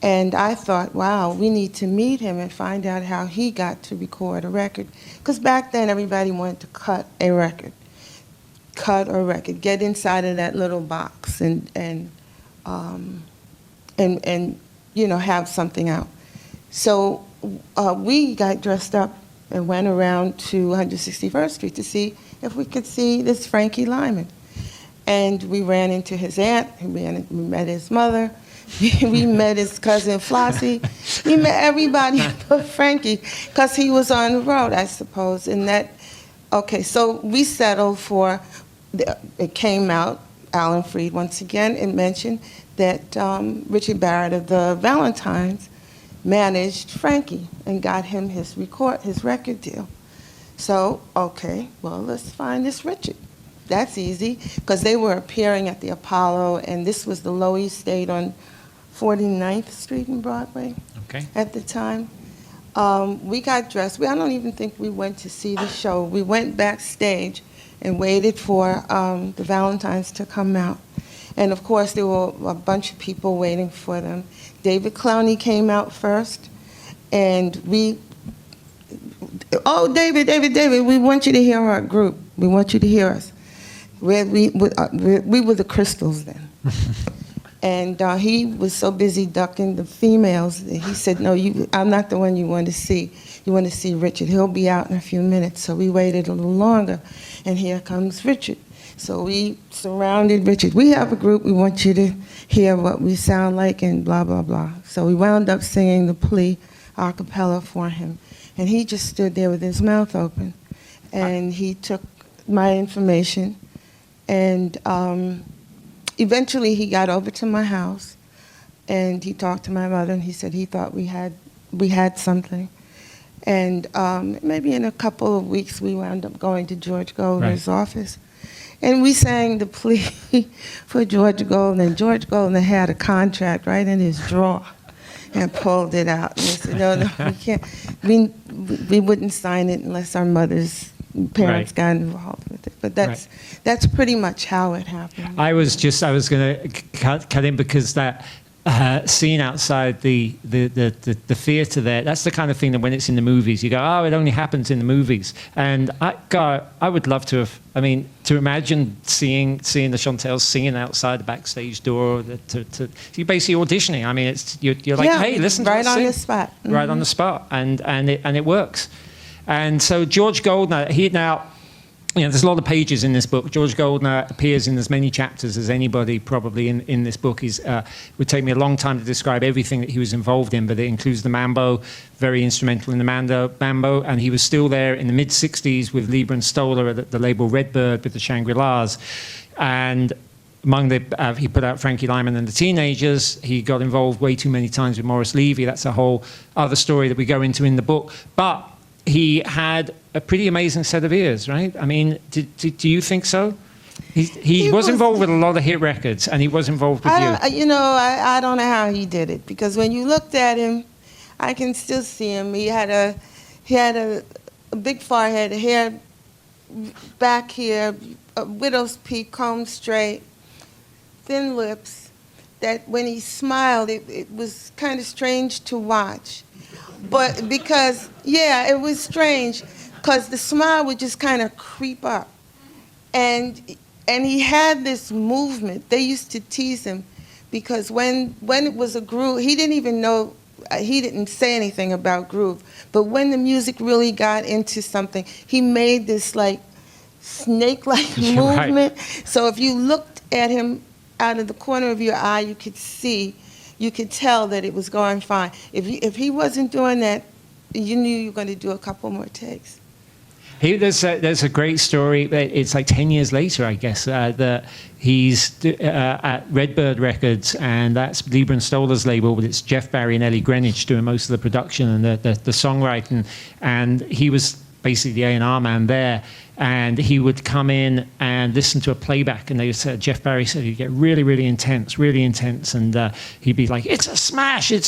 And I thought, wow, we need to meet him and find out how he got to record a record. Because back then, everybody wanted to cut a record, get inside of that little box and you know, have something out. So we got dressed up and went around to 161st Street to see if we could see this Frankie Lyman. And we ran into his aunt, we met his mother, we met his cousin Flossie, we met everybody but Frankie, because he was on the road, I suppose. So we settled for, it came out, Alan Freed once again, and mentioned that Richard Barrett of the Valentines managed Frankie and got him his record deal. So, okay, well, let's find this Richard. That's easy, because they were appearing at the Apollo, and this was the Lower East State on 49th Street and Broadway at the time. We got dressed. I don't even think we went to see the show. We went backstage and waited for the Valentines to come out. And of course, there were a bunch of people waiting for them. David Clowney came out first, and David, we want you to hear our group. We want you to hear us. We were the Crystals then. And he was so busy ducking the females that he said, no, I'm not the one you want to see. you want to see Richard. He'll be out in a few minutes. So we waited a little longer, and here comes Richard. So we surrounded Richard. We have a group. We want you to hear what we sound like and blah, blah, blah. So we wound up singing the plea a cappella for him. And he just stood there with his mouth open. And he took my information. And eventually he got over to my house. And he talked to my mother. And he said he thought we had something. And maybe in a couple of weeks, we wound up going to George Goldner's office. And we sang the plea for George Goldner. And George Goldner had a contract right in his drawer and pulled it out. And we said, no, we can't. We wouldn't sign it unless our parents got involved with it. But that's pretty much how it happened. I was going to cut in because that scene outside the theater there, that's the kind of thing that when it's in the movies, you go, oh, it only happens in the movies. And I would love to have, to imagine seeing the Chantels singing outside the backstage door, you're basically auditioning. You're like, hey, listen to right on sing. the spot. Mm-hmm. Right on the spot, and it works. And so George Goldner, there's a lot of pages in this book. George Goldner appears in as many chapters as anybody probably in this book. It would take me a long time to describe everything that he was involved in, but it includes the mambo, very instrumental in the mambo, and he was still there in the mid-'60s with Lieber and Stoller at the label Redbird with the Shangri-Las. And among he put out Frankie Lyman and the Teenagers. He got involved way too many times with Morris Levy. That's a whole other story that we go into in the book. But he had a pretty amazing set of ears, right? Do you think so? He was involved with a lot of hit records, and he was involved with you. I don't know how he did it, because when you looked at him, I can still see him. He had a big forehead, hair back here, a widow's peak, combed straight, thin lips. That when he smiled, it was kind of strange to watch. But because, it was strange, because the smile would just kind of creep up. And he had this movement. They used to tease him, because when it was a groove, he didn't even know, he didn't say anything about groove. But when the music really got into something, he made this like snake-like movement. Right. So if you looked at him out of the corner of your eye, you could tell that it was going fine. If he wasn't doing that, you knew you were going to do a couple more takes. There's a great story. It's like 10 years later, I guess, that he's at Redbird Records, and that's Lieber and Stoller's label, but it's Jeff Barry and Ellie Greenwich doing most of the production and the songwriting. And he was basically the A&R man there. And he would come in and listen to a playback, and they said, Jeff Barry said he'd get really, really intense, and he'd be like, it's a smash, and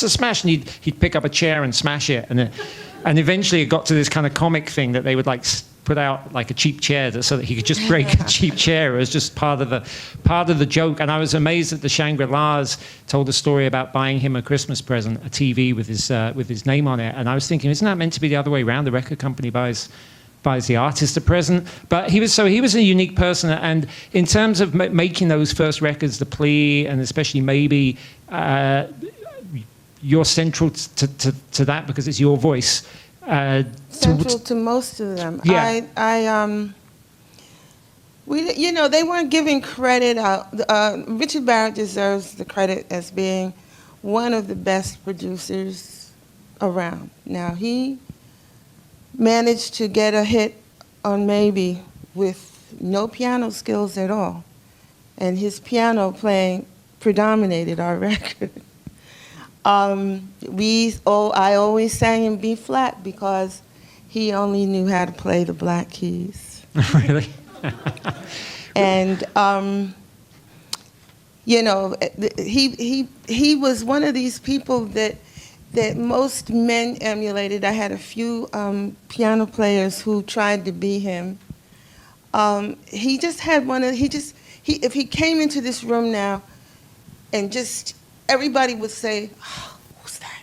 he'd pick up a chair and smash it, and eventually it got to this kind of comic thing that they would like put out like a cheap chair so that he could just break a cheap chair. It was just part of the joke. And I was amazed that the Shangri-Las told a story about buying him a Christmas present, a TV with his name on it, and I was thinking, isn't that meant to be the other way around? The record company buys the artist a present. But he was a unique person, and in terms of making those first records, The Plea, and especially Maybe, you're central to that because it's your voice. Central to most of them. Yeah. They weren't giving credit out. Richard Barrett deserves the credit as being one of the best producers around. Now, he managed to get a hit on Maybe with no piano skills at all. And his piano playing predominated our record. I always sang in B flat because he only knew how to play the black keys. Really? And he was one of these people that most men emulated. I had a few piano players who tried to be him. He just had if he came into this room now, and just everybody would say, oh, who's that?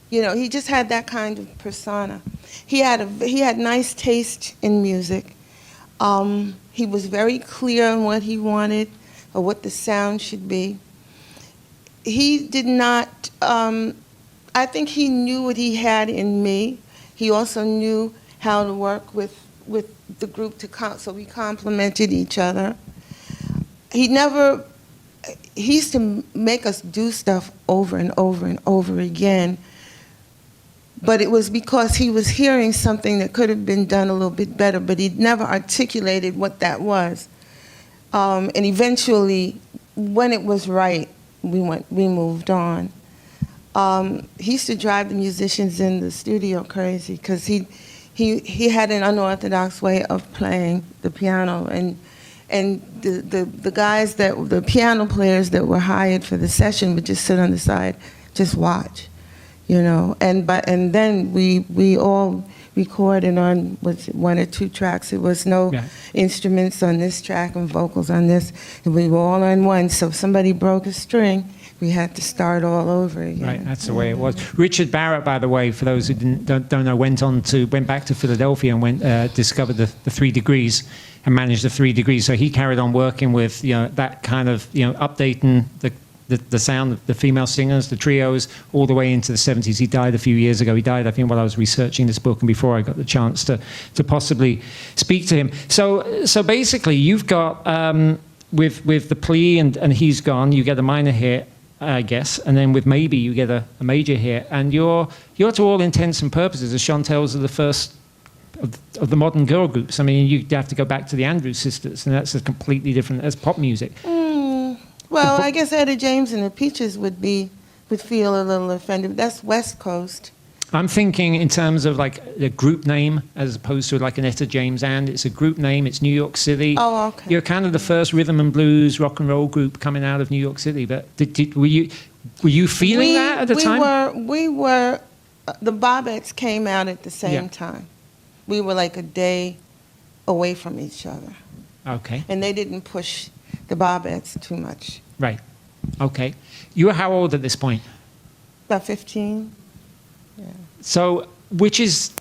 He just had that kind of persona. He had nice taste in music. He was very clear on what he wanted or what the sound should be. He did not, I think he knew what he had in me, He also knew how to work with the group so we complemented each other. He used to make us do stuff over and over and over again, but it was because he was hearing something that could have been done a little bit better, but he never articulated what that was. And eventually, when it was right, we moved on. He used to drive the musicians in the studio crazy because he had an unorthodox way of playing the piano, and the guys the piano players that were hired for the session would just sit on the side, just watch, and then we all recorded on one or two tracks. There was no instruments on this track and vocals on this, and we were all on one. So if somebody broke a string, we had to start all over again. Right, that's the way it was. Richard Barrett, by the way, for those who don't know, went back to Philadelphia and discovered the 3 degrees and managed the 3 degrees. So he carried on working with that kind of updating the sound of the female singers, the trios, all the way into the 70s. He died a few years ago. He died, I think, while I was researching this book and before I got the chance to possibly speak to him. So basically, you've got with the plea and he's gone, you get a minor hit, I guess, and then with Maybe you get a major hit, and you're to all intents and purposes, the Chantels are the first of the modern girl groups. I mean, you have to go back to the Andrews Sisters, and that's a completely different as pop music. Well, I guess Etta James and the Peaches would feel a little offended. That's West Coast. I'm thinking in terms of like a group name as opposed to like an Etta James and. It's a group name. It's New York City. Oh, okay. You're kind of the first rhythm and blues rock and roll group coming out of New York City. But were you feeling that at the time? We were. The Bobettes came out at the same time. We were like a day away from each other. Okay. And they didn't push the Bobettes too much. Right. Okay. You were how old at this point? About 15. Yeah. So, which is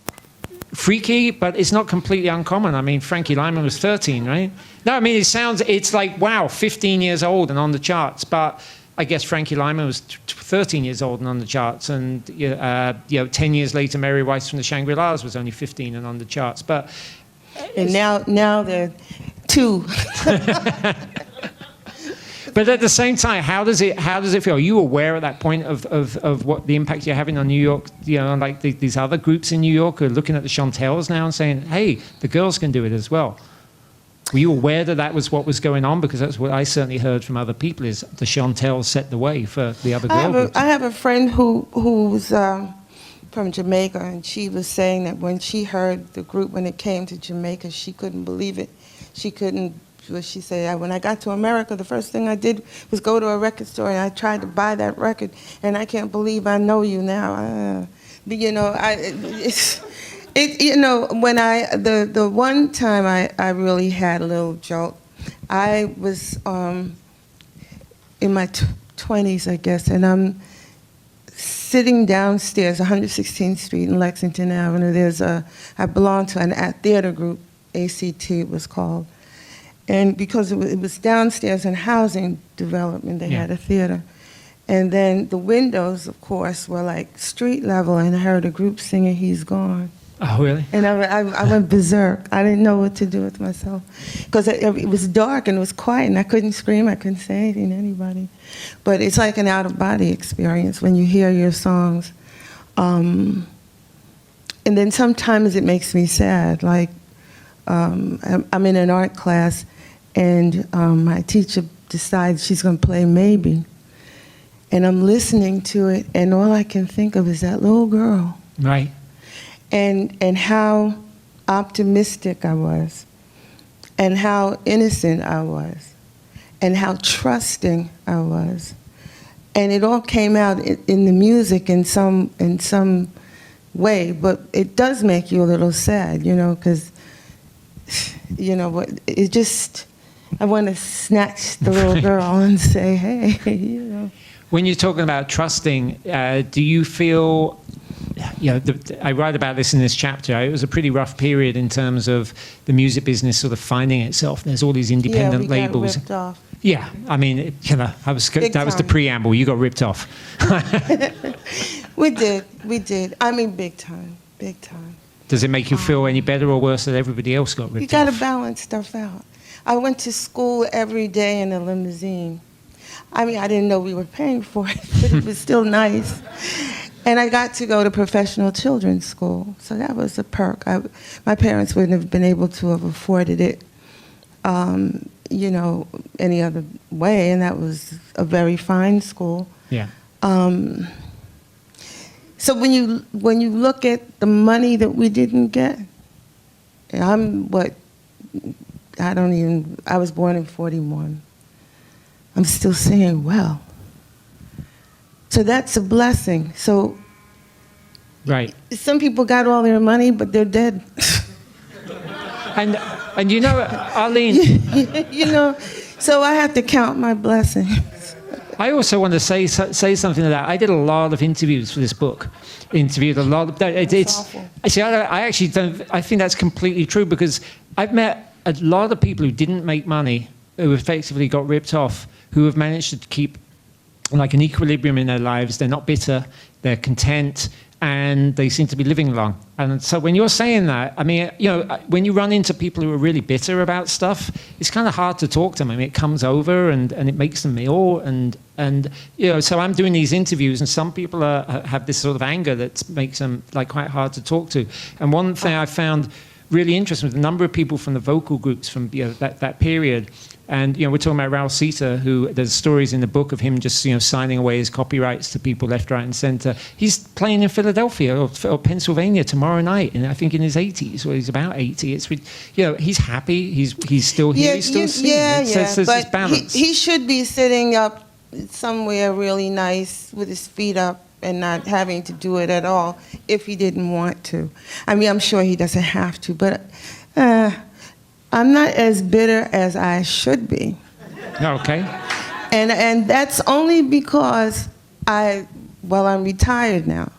freaky, but it's not completely uncommon. I mean, Frankie Lyman was 13, right? No, I mean, it's like, wow, 15 years old and on the charts. But I guess Frankie Lyman was 13 years old and on the charts. And, 10 years later, Mary Weiss from the Shangri-Las was only 15 and on the charts. But and now they're 2. But at the same time, how does it feel? Are you aware at that point of what the impact you're having on New York? Like these other groups in New York are looking at the Chantels now and saying, "Hey, the girls can do it as well." Were you aware that was what was going on? Because that's what I certainly heard from other people: is the Chantels set the way for the other girl groups. I have a friend who's from Jamaica, and she was saying that when she heard the group when it came to Jamaica, she couldn't believe it. She said, when I got to America, the first thing I did was go to a record store and I tried to buy that record, and I can't believe I know you now. The one time I really had a little jolt, I was in my 20s, I guess, and I'm sitting downstairs, 116th Street and Lexington Avenue. I belonged to a theater group, ACT it was called. And because it was downstairs in housing development, they had a theater. And then the windows, of course, were like street level, and I heard a group singing He's Gone. Oh, really? And I went berserk. I didn't know what to do with myself. Because it was dark and it was quiet, and I couldn't scream, I couldn't say anything to anybody. But it's like an out-of-body experience when you hear your songs. And then sometimes it makes me sad. Like, I'm in an art class, and my teacher decides she's going to play Maybe. And I'm listening to it, and all I can think of is that little girl. Right. And how optimistic I was, and how innocent I was, and how trusting I was. And it all came out in the music in some way, but it does make you a little sad, because it just, I want to snatch the little girl and say, hey, When you're talking about trusting, do you feel, I write about this in this chapter, it was a pretty rough period in terms of the music business sort of finding itself. There's all these independent labels. Got ripped off. Yeah, I mean, that was the preamble. You got ripped off. We did. I mean, big time. big time. Does it make you feel any better or worse that everybody else got ripped You got to off? balance stuff out. I went to school every day in a limousine. I mean, I didn't know we were paying for it, but it was still nice. And I got to go to professional children's school, so that was a perk. My parents wouldn't have been able to have afforded it, any other way, and that was a very fine school. Yeah. So when you look at the money that we didn't get, I was born in 41. I'm still saying, well. So that's a blessing. So Right. some people got all their money, but they're dead. And Arlene, So I have to count my blessings. I also want to say something to that. I did a lot of interviews for this book. Interviewed a lot of. It's awful. actually, I actually don't. I think that's completely true because I've met a lot of people who didn't make money, who effectively got ripped off, who have managed to keep like an equilibrium in their lives. They're not bitter. They're content. And they seem to be living long. And so when you're saying that, I mean, when you run into people who are really bitter about stuff, it's kind of hard to talk to them. I mean, it comes over and it makes them ill. And so I'm doing these interviews, and some people have this sort of anger that makes them like quite hard to talk to. And one thing I found really interesting was the number of people from the vocal groups from that period. And we're talking about Raul Sita, who there's stories in the book of him just signing away his copyrights to people left, right, and centre. He's playing in Philadelphia or Pennsylvania tomorrow night, and I think in his 80s, or he's about 80. It's he's happy. He's still here. He's still singing. So but balance. He should be sitting up somewhere really nice with his feet up and not having to do it at all if he didn't want to. I mean, I'm sure he doesn't have to, but. I'm not as bitter as I should be. Okay. And that's only because I'm retired now.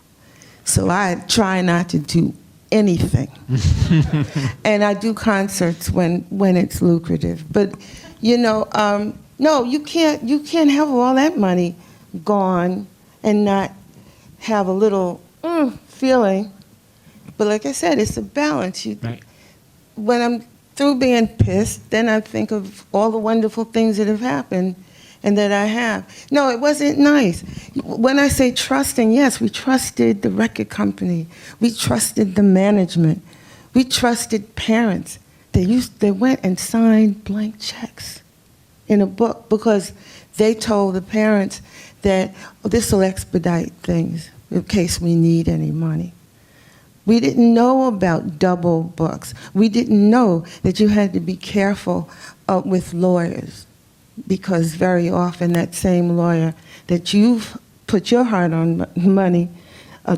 So I try not to do anything. And I do concerts when it's lucrative. But, no, you can't have all that money gone and not have a little feeling. But like I said, it's a balance. Right. When I'm through being pissed, then I think of all the wonderful things that have happened and that I have. No, it wasn't nice. When I say trusting, yes, we trusted the record company. We trusted the management. We trusted parents. They went and signed blank checks in a book because they told the parents that this will expedite things in case we need any money. We didn't know about double books. We didn't know that you had to be careful with lawyers because very often that same lawyer that you've put your hard-earned money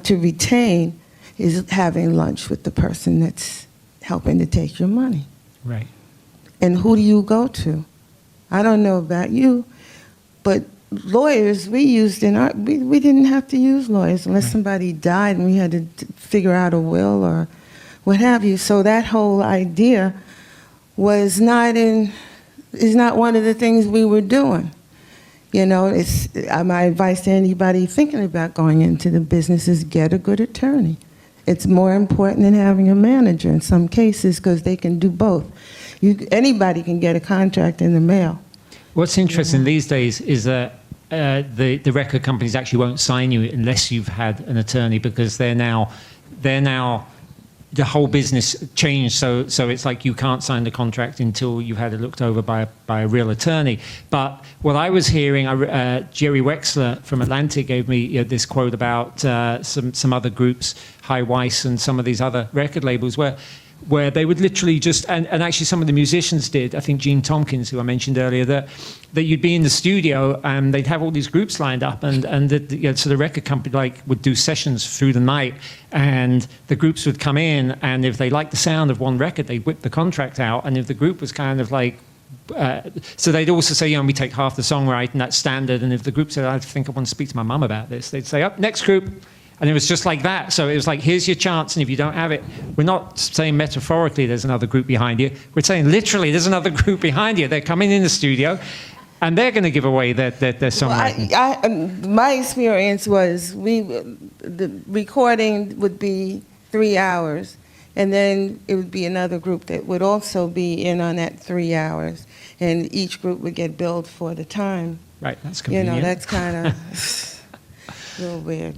to retain is having lunch with the person that's helping to take your money. Right. And who do you go to? I don't know about you, but lawyers we used we didn't have to use lawyers unless somebody died and we had to figure out a will or what have you. So that whole idea is not one of the things we were doing. It's my advice to anybody thinking about going into the business is get a good attorney. It's more important than having a manager in some cases because they can do both. Anybody can get a contract in the mail. What's interesting these days is that the record companies actually won't sign you unless you've had an attorney because they're now the whole business changed. So it's like you can't sign the contract until you've had it looked over by a real attorney. But what I was hearing, Jerry Wexler from Atlantic gave me this quote about some other groups, High Weiss and some of these other record labels where they would literally just, and actually some of the musicians did, I think Gene Tompkins, who I mentioned earlier, that you'd be in the studio and they'd have all these groups lined up so the record company would do sessions through the night and the groups would come in and if they liked the sound of one record, they'd whip the contract out and if the group was kind of like, so they'd also say, we take half the songwriting, that's standard, and if the group said, I think I want to speak to my mum about this, they'd say, next group. And it was just like that. So it was like, here's your chance, and if you don't have it, we're not saying metaphorically there's another group behind you. We're saying literally there's another group behind you. They're coming in the studio, and they're going to give away their songwriting. My experience was the recording would be 3 hours. And then it would be another group that would also be in on that 3 hours. And each group would get billed for the time. Right, that's You convenient. know, that's kind of a little weird.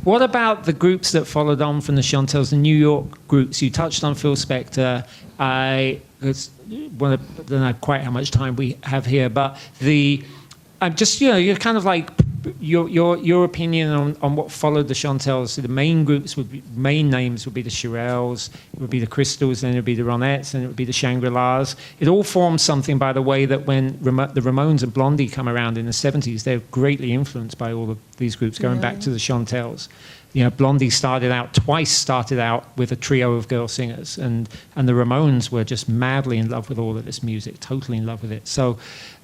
What about the groups that followed on from the Chantels, the New York groups? You touched on Phil Spector. I don't know quite how much time we have here, but I'm just, you're kind of like your opinion on what followed the Chantels. So the main names would be the Shirelles, it would be the Crystals, then it would be the Ronettes, then it would be the Shangri-Las. It all forms something, by the way, that when the Ramones and Blondie come around in the 70s, they're greatly influenced by all of these groups, going back to the Chantels. Blondie started out with a trio of girl singers, and the Ramones were just madly in love with all of this music, totally in love with it. So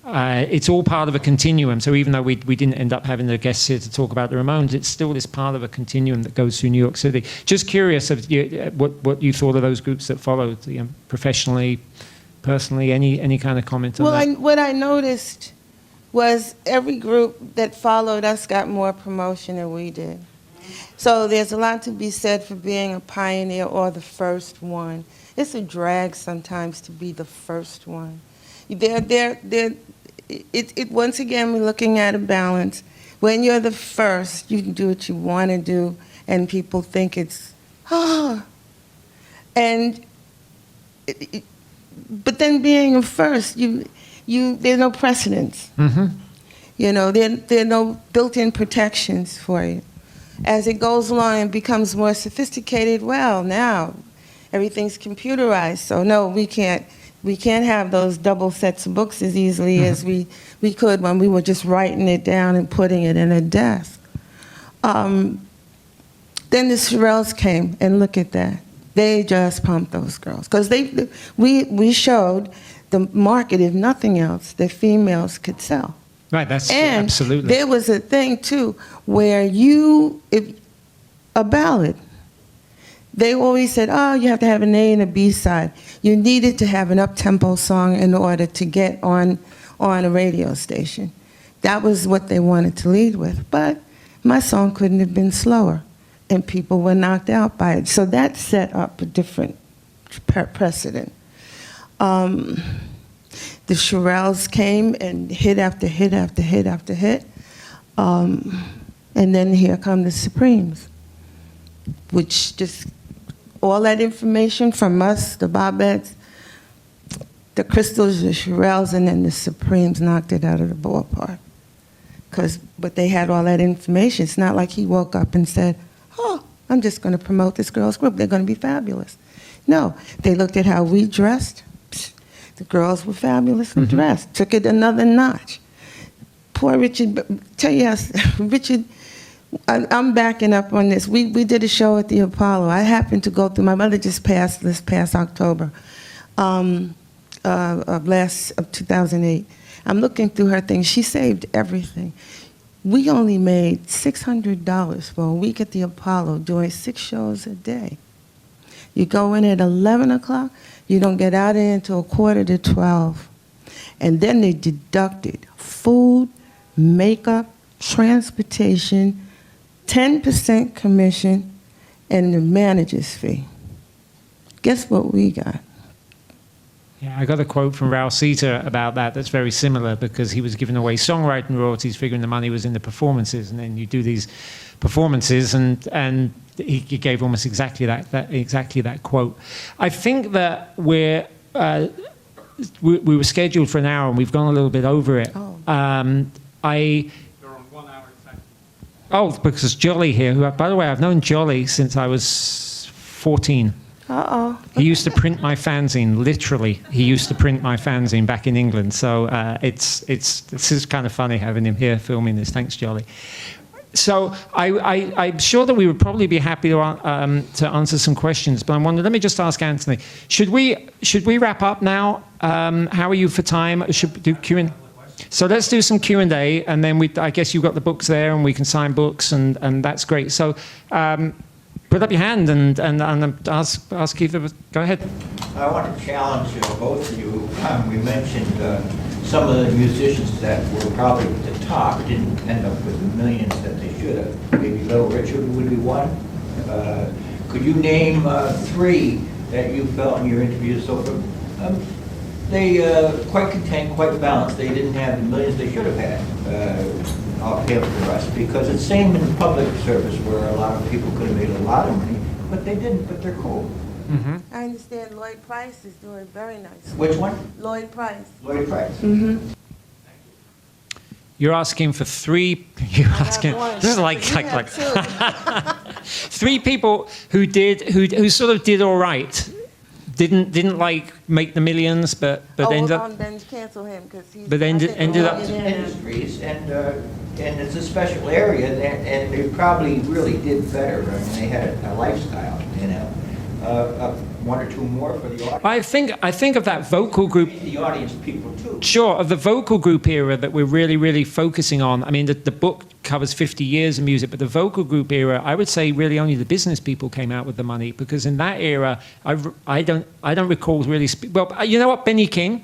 it's all part of a continuum. So even though we didn't end up having the guests here to talk about the Ramones, it's still this part of a continuum that goes through New York City. Just curious of what you thought of those groups that followed, professionally, personally, any kind of comment on that? What I noticed was every group that followed us got more promotion than we did. So there's a lot to be said for being a pioneer or the first one. It's a drag sometimes to be the first one. Once again, we're looking at a balance. When you're the first, you can do what you want to do, and people think it's, and but then being a first, there's no precedence. Mm-hmm. There are no built-in protections for you. As it goes along and becomes more sophisticated, well, now everything's computerized, so no, we can't have those double sets of books as easily as we could when we were just writing it down and putting it in a desk. Then the Shirelles came, and look at that. They just pumped those girls. Because we showed the market, if nothing else, that females could sell. Right, that's and absolutely. There was a thing, too, where a ballad, they always said, you have to have an A and a B side. You needed to have an up-tempo song in order to get on a radio station. That was what they wanted to lead with. But my song couldn't have been slower, and people were knocked out by it. So that set up a different precedent. The Shirelles came and hit after hit after hit after hit. And then here come the Supremes, which just, all that information from us, the Bobettes, the Crystals, the Shirelles, and then the Supremes knocked it out of the ballpark. But they had all that information. It's not like he woke up and said, I'm just going to promote this girls group. They're going to be fabulous. No, they looked at how we dressed. The girls were fabulously dressed. Took it another notch. Poor Richard, tell you how, Richard, I'm backing up on this. We did a show at the Apollo. I happened to go through, my mother just passed this past October of 2008. I'm looking through her things. She saved everything. We only made $600 for a week at the Apollo doing 6 shows a day. You go in at 11 o'clock, you don't get out of there until 11:45. And then they deducted food, makeup, transportation, 10% commission, and the manager's fee. Guess what we got? Yeah, I got a quote from Raul Sita about that that's very similar, because he was giving away songwriting royalties, figuring the money was in the performances, and then you do these performances, and he gave almost exactly that quote. I think that we were scheduled for an hour, and we've gone a little bit over it. Oh. You're on 1 hour exactly. Oh, because Jolly here, who, by the way, I've known Jolly since I was 14. Uh-oh. He used to print my fanzine, literally. He used to print my fanzine back in England. So this is kind of funny having him here filming this. Thanks, Jolly. So I'm sure that we would probably be happy to answer some questions, but I wonder, let me just ask Anthony, should we wrap up now? How are you for time? Should we do Q&A? So let's do some Q&A, and then I guess you've got the books there, and we can sign books, and that's great. So put up your hand and ask either. Go ahead. I want to challenge both of you. We mentioned some of the musicians that were probably at the top didn't end up with the millions that they should have. Maybe Little Richard would be one. Could you name three that you felt in your interviews so far? They quite content, quite balanced. They didn't have the millions they should have had off him for us, because it's same in public service where a lot of people could have made a lot of money, but they didn't, but they're cool. Mm-hmm. I understand Lloyd Price is doing very nice. Which one? Lloyd Price. Lloyd Price. Mm-hmm. You're asking for three. You're asking. one. This is like You have two. three people who sort of did all right. Didn't like make the millions, but ended up. Then cancel him because he's. But ended up. Industries, and it's a special area, and they probably really did better. I mean, they had a lifestyle, you know. One or two more for the audience. I think of that vocal group. The audience people too. Sure, of the vocal group era that we're really, really focusing on. I mean, the book covers 50 years of music, but the vocal group era, I would say really only the business people came out with the money, because in that era, I don't recall really. Well, you know what, Benny King,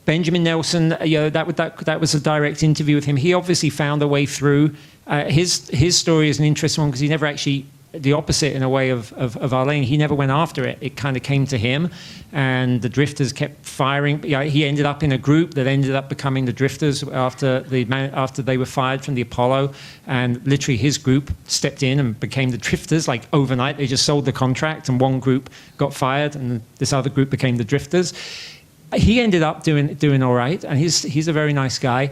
Benjamin Nelson, you know, that was a direct interview with him. He obviously found a way through. His story is an interesting one because he never actually. The opposite in a way of Arlene. He never went after it. It kind of came to him, and the Drifters kept firing. You know, he ended up in a group that ended up becoming the Drifters after they were fired from the Apollo, and literally his group stepped in and became the Drifters like overnight. They just sold the contract, and one group got fired, and this other group became the Drifters. He ended up doing all right, and he's a very nice guy.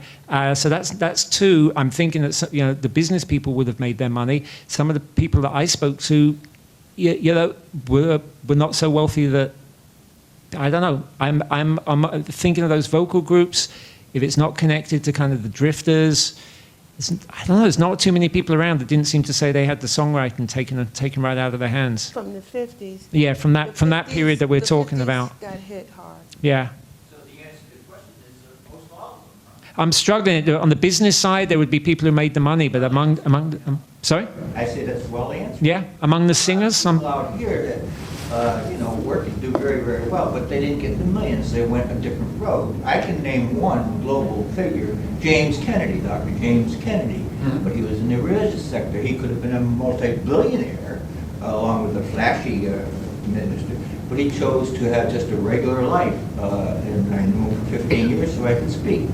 So that's two. I'm thinking that the business people would have made their money. Some of the people that I spoke to, were not so wealthy that I don't know. I'm thinking of those vocal groups. If it's not connected to kind of the Drifters, I don't know. There's not too many people around that didn't seem to say they had the songwriting taken right out of their hands. From the 50s. Yeah, from that period that we're talking about. Got hit hard. Yeah. So the answer to the question is most all of them. I'm struggling. On the business side, there would be people who made the money, but among sorry? I say that's well answered. Yeah, among the singers, some. People out here that work and do very, very well, but they didn't get the millions. They went a different road. I can name one global figure, James Kennedy, Dr. James Kennedy, but he was in the religious sector. He could have been a multi-billionaire along with a flashy minister, but he chose to have just a regular life. And I knew him for 15 years, so I could speak.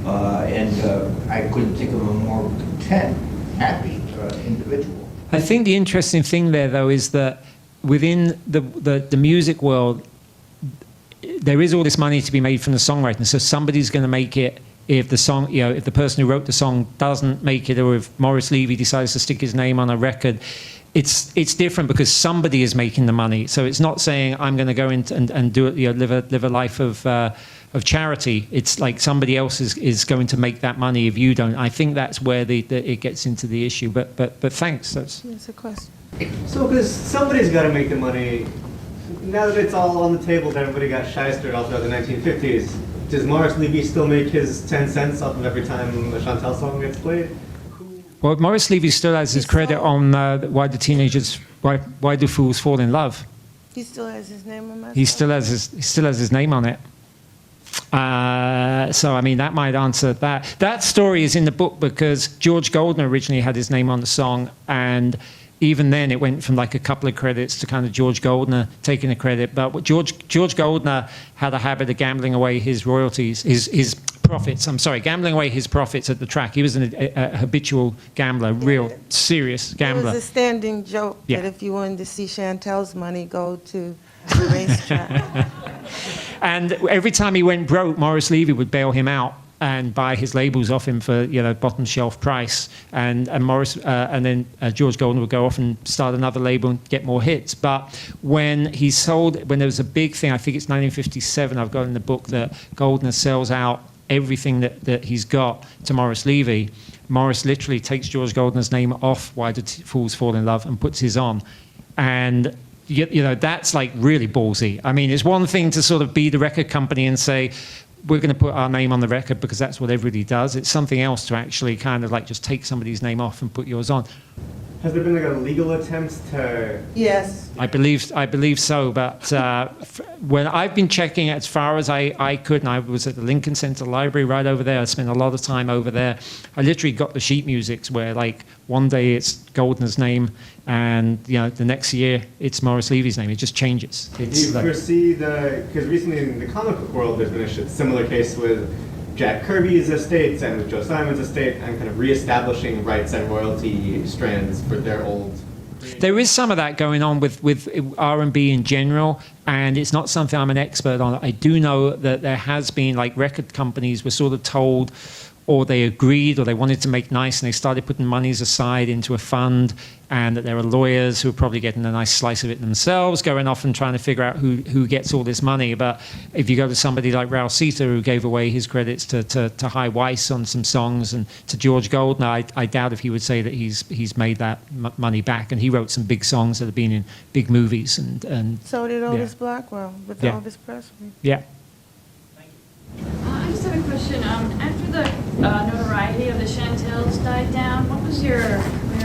I couldn't think of a more content, happy individual. I think the interesting thing there, though, is that within the music world, there is all this money to be made from the songwriting. So somebody's going to make it. If the song, if the person who wrote the song doesn't make it, or if Morris Levy decides to stick his name on a record, it's different because somebody is making the money. So it's not saying I'm going to go in and do it, live a life of charity. It's like somebody else is going to make that money if you don't. I think that's where it gets into the issue. But thanks. That's a question. So, because somebody's got to make the money. Now that it's all on the table, that everybody got shystered all throughout the 1950s, does Morris Levy still make his 10 cents off of every time a Chantels song gets played? Well, Morris Levy still has his credit on Why Do Fools Fall in Love? He still has his name on that. He still has his name on it. So I mean that might answer that. That story is in the book because George Goldner originally had his name on the song, and even then it went from like a couple of credits to kind of George Goldner taking the credit. But George Goldner had a habit of gambling away his royalties, his profits. Gambling away his profits at the track. He was a habitual gambler, real serious gambler. It was a standing joke that if you wanted to see Chantels' money, go to the racetrack. And every time he went broke, Morris Levy would bail him out and buy his labels off him for bottom shelf price, and then George Goldner would go off and start another label and get more hits. But when there was a big thing, I think it's 1957, I've got in the book, that Goldner sells out everything that he's got to Morris Levy. Morris literally takes George Goldner's name off Why Do Fools Fall in Love and puts his on, and that's like really ballsy. I mean, it's one thing to sort of be the record company and say, we're going to put our name on the record because that's what everybody does. It's something else to actually kind of like just take somebody's name off and put yours on. Has there been like a legal attempt to? Yes. I believe so, but when I've been checking as far as I could, and I was at the Lincoln Center Library right over there. I spent a lot of time over there. I literally got the sheet musics where, like, one day it's Goldner's name, and the next year it's Morris Levy's name. It just changes. Do you foresee because recently in the comic book world there's been a similar case with Jack Kirby's estates and with Joe Simon's estate, and kind of reestablishing rights and royalty strands for their old. There is some of that going on with R&B in general, and it's not something I'm an expert on. I do know that there has been, like, record companies were sort of told, or they agreed, or they wanted to make nice, and they started putting monies aside into a fund, and that there are lawyers who are probably getting a nice slice of it themselves, going off and trying to figure out who gets all this money. But if you go to somebody like Ralph Sita, who gave away his credits to High Weiss on some songs, and to George Goldner, I doubt if he would say that he's made that money back. And he wrote some big songs that have been in big movies. And So did Otis Blackwell with Elvis Presley. Yeah. I just have a question. After the notoriety of the Chantels died down, what was your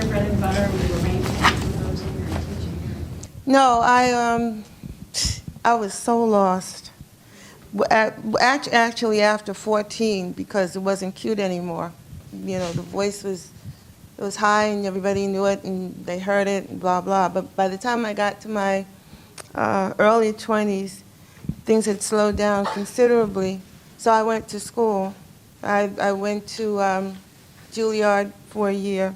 bread and butter when you were arranging and composing or teaching? No, I was so lost. Actually, after 14, because it wasn't cute anymore. The voice was high and everybody knew it and they heard it and blah blah. But by the time I got to my early 20s, things had slowed down considerably. So I went to school. I went to Juilliard for a year,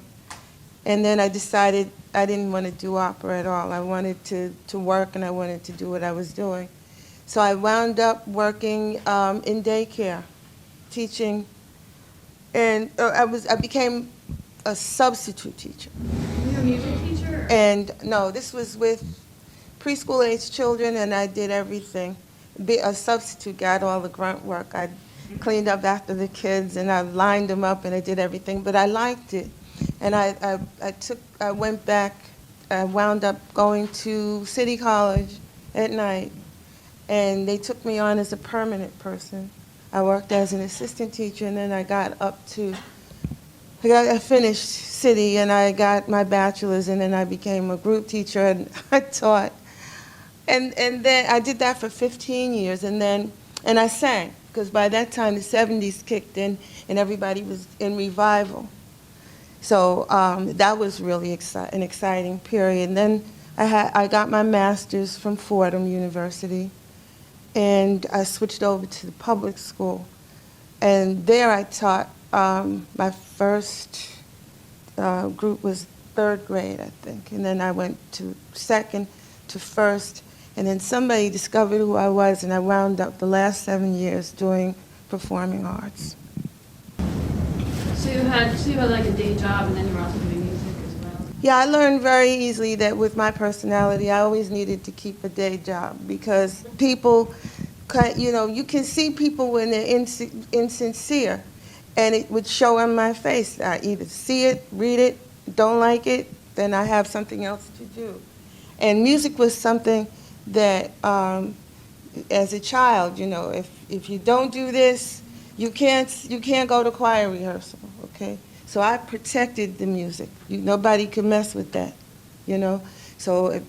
and then I decided I didn't want to do opera at all. I wanted to work, and I wanted to do what I was doing. So I wound up working in daycare, teaching, and I became a substitute teacher. Were you a music teacher? And no, this was with preschool-age children, and I did everything. A substitute got all the grunt work. I cleaned up after the kids, and I lined them up, and I did everything. But I liked it, and I went back. I wound up going to City College at night, and they took me on as a permanent person. I worked as an assistant teacher, and then I got up to. I finished City, and I got my bachelor's, and then I became a group teacher, and I taught. And then I did that for 15 years, and I sang, because by that time the 70s kicked in, and everybody was in revival. So that was really an exciting period. And then I got my master's from Fordham University, and I switched over to the public school. And there I taught, my first group was third grade, I think. And then I went to second to first. And then somebody discovered who I was, and I wound up the last 7 years doing performing arts. So you had like a day job, and then you were also doing music as well? Yeah, I learned very easily that with my personality, I always needed to keep a day job, because people, you can see people when they're insincere, and it would show on my face. I either see it, read it, don't like it, then I have something else to do. And music was something that as a child, if you don't do this, you can't go to choir rehearsal, okay? So I protected the music. Nobody could mess with that, So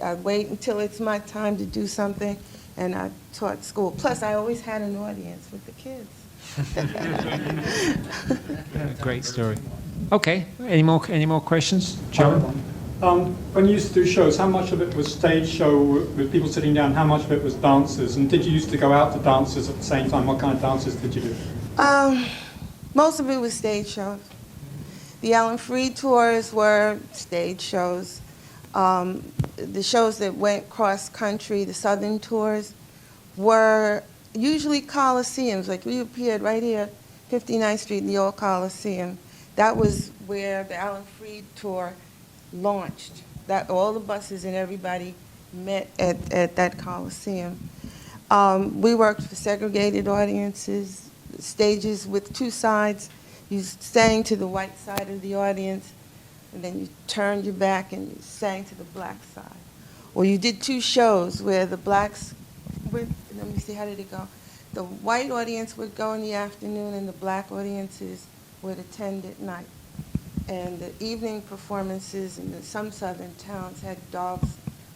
I wait until it's my time to do something, and I taught school. Plus, I always had an audience with the kids. Great story. Okay, any more questions? Joe? When you used to do shows, how much of it was stage show with people sitting down? How much of it was dancers? And did you used to go out to dancers at the same time? What kind of dances did you do? Most of it was stage shows. The Alan Freed tours were stage shows. The shows that went cross country, the Southern tours, were usually Coliseums. Like we appeared right here, 59th Street in the old Coliseum. That was where the Alan Freed tour launched. That all the buses and everybody met at that Coliseum. We worked for segregated audiences, stages with two sides. You sang to the white side of the audience, and then you turned your back and you sang to the black side. Or you did two shows where the blacks would, let me see, how did it go? The white audience would go in the afternoon and the black audiences would attend at night. And the evening performances in some southern towns had dogs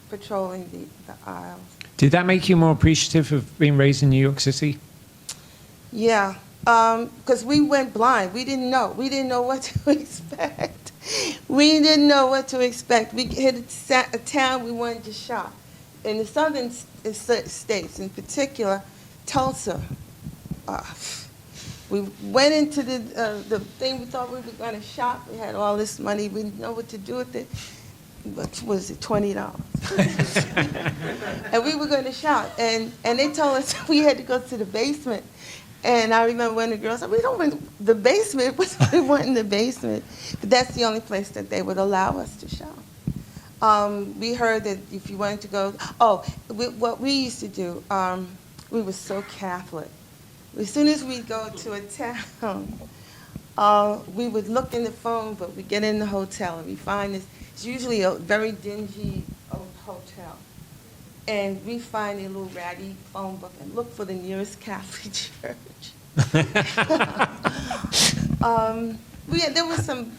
patrolling the aisles. Did that make you more appreciative of being raised in New York City? Yeah, because we went blind. We didn't know. We didn't know what to expect. We didn't know what to expect. We hit a town we wanted to shop. In the southern states, in particular, Tulsa, we went into the thing we thought we were going to shop. We had all this money. We didn't know what to do with it. What was it, $20? And we were going to shop. And they told us we had to go to the basement. And I remember when the girls said, we don't want the basement. What do we want in the basement? But that's the only place that they would allow us to shop. We heard that if you wanted to go, what we used to do, we were so Catholic. As soon as we go to a town, we would look in the phone book. We get in the hotel and we find this. It's usually a very dingy old hotel. And we find a little ratty phone book and look for the nearest Catholic church. There was some,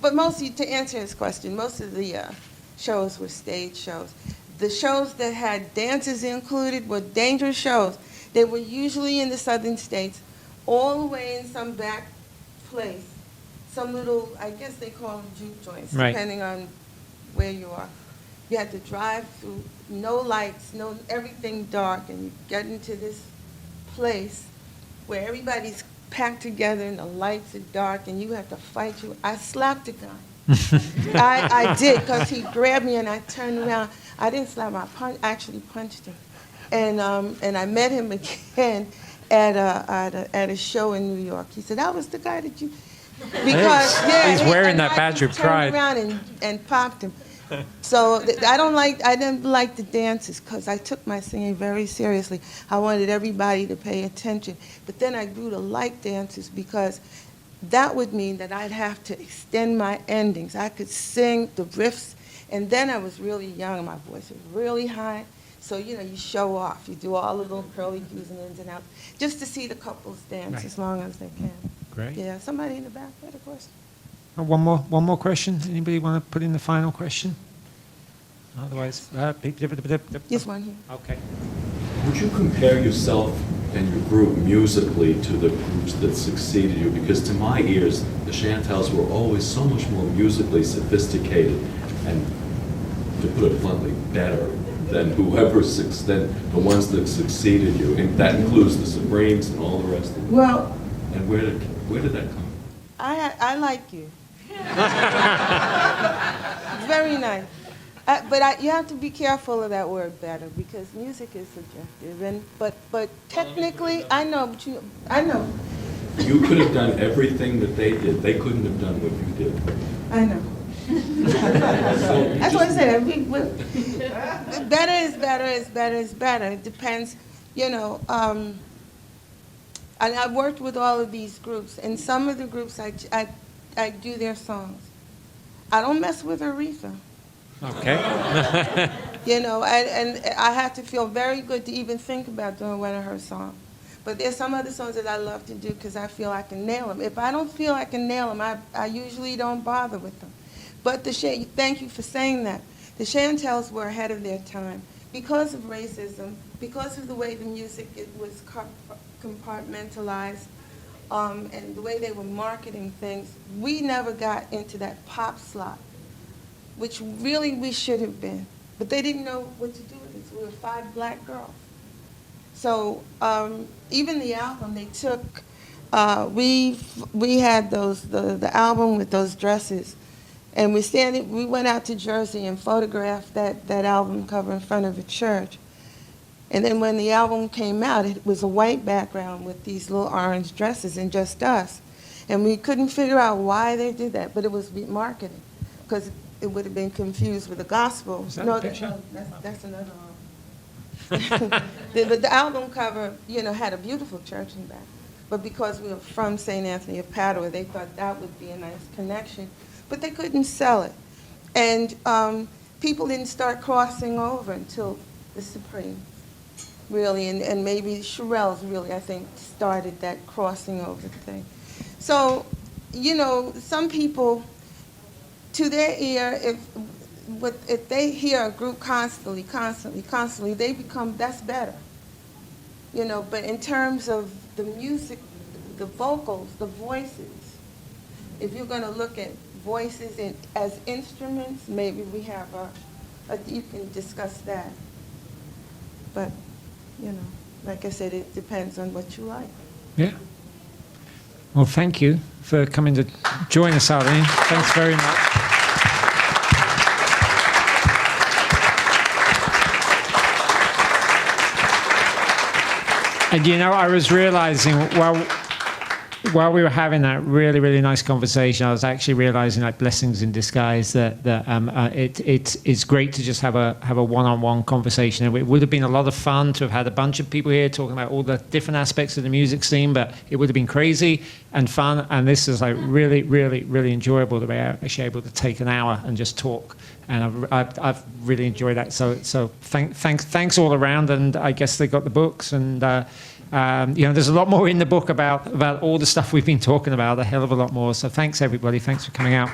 but mostly, to answer his question, most of the shows were stage shows. The shows that had dances included were dangerous shows. They were usually in the southern states, all the way in some back place, some little, I guess they call them juke joints, right, depending on where you are. You had to drive through, no lights, no everything dark, and you get into this place where everybody's packed together and the lights are dark, and you have to fight you. I slapped a guy. I did, because he grabbed me and I turned around. I didn't slap him, I actually punched him. And I met him again at a show in New York. He said, that was the guy that you, because he's wearing that badge of pride. I turned around and popped him. So I didn't like the dances because I took my singing very seriously. I wanted everybody to pay attention. But then I grew to like dances because that would mean that I'd have to extend my endings. I could sing the riffs, and then I was really young and my voice was really high. So, you show off. You do all the little curly cues and ins and outs just to see the couples dance Right. as long as they can. Great. Yeah, somebody in the back had a question. One more question. Anybody want to put in the final question? Otherwise, Yes, one here. Okay. Would you compare yourself and your group musically to the groups that succeeded you? Because to my ears, the Chantels were always so much more musically sophisticated and, to put it bluntly, better than than the ones that succeeded you. And that includes the Supremes and all the rest of them. Well, And where did that come from? I like you. Very nice. But you have to be careful of that word better because music is subjective. But technically, I know. You could have done everything that they did. They couldn't have done what you did. I know. That's what I said. Better is better is better is better. It depends, And I've worked with all of these groups, and some of the groups I do their songs. I don't mess with Aretha. Okay. And I have to feel very good to even think about doing one of her songs. But there's some other songs that I love to do because I feel I can nail them. If I don't feel I can nail them, I usually don't bother with them. But thank you for saying that. The Chantels were ahead of their time because of racism, because of the way the music was compartmentalized, and the way they were marketing things. We never got into that pop slot, which really we should have been. But they didn't know what to do with us. We were 5 black girls. So even the album they took, we had the album with those dresses, and we went out to Jersey and photographed that album cover in front of a church. And then when the album came out, it was a white background with these little orange dresses and just us. And we couldn't figure out why they did that, but it was marketing, because it would have been confused with the gospel. Is that a picture? That's another one. The album cover, had a beautiful church in the back. But because we were from St. Anthony of Padua, they thought that would be a nice connection. But they couldn't sell it. And people didn't start crossing over until the Supremes, really. And maybe Shirelles, really, I think, started that crossing over thing. So, some people to their ear, if they hear a group constantly, they become, that's better. You know, but in terms of the music, the vocals, the voices, if you're going to look at voices as instruments, maybe we have you can discuss that. But, you know, like I said, it depends on what you like. Yeah. Well, thank you for coming to join us, Arlene. Thanks very much. And you know, I was realizing while we were having that really, really nice conversation, I was actually realizing, like, blessings in disguise, that it's great to just have a one-on-one conversation. And it would have been a lot of fun to have had a bunch of people here talking about all the different aspects of the music scene, but it would have been crazy and fun. And this is like really, really, really enjoyable to be actually able to take an hour and just talk. And I've really enjoyed that. So thanks all around. And I guess they got the books, and you know, there's a lot more in the book about all the stuff we've been talking about, a hell of a lot more. So thanks, everybody. Thanks for coming out.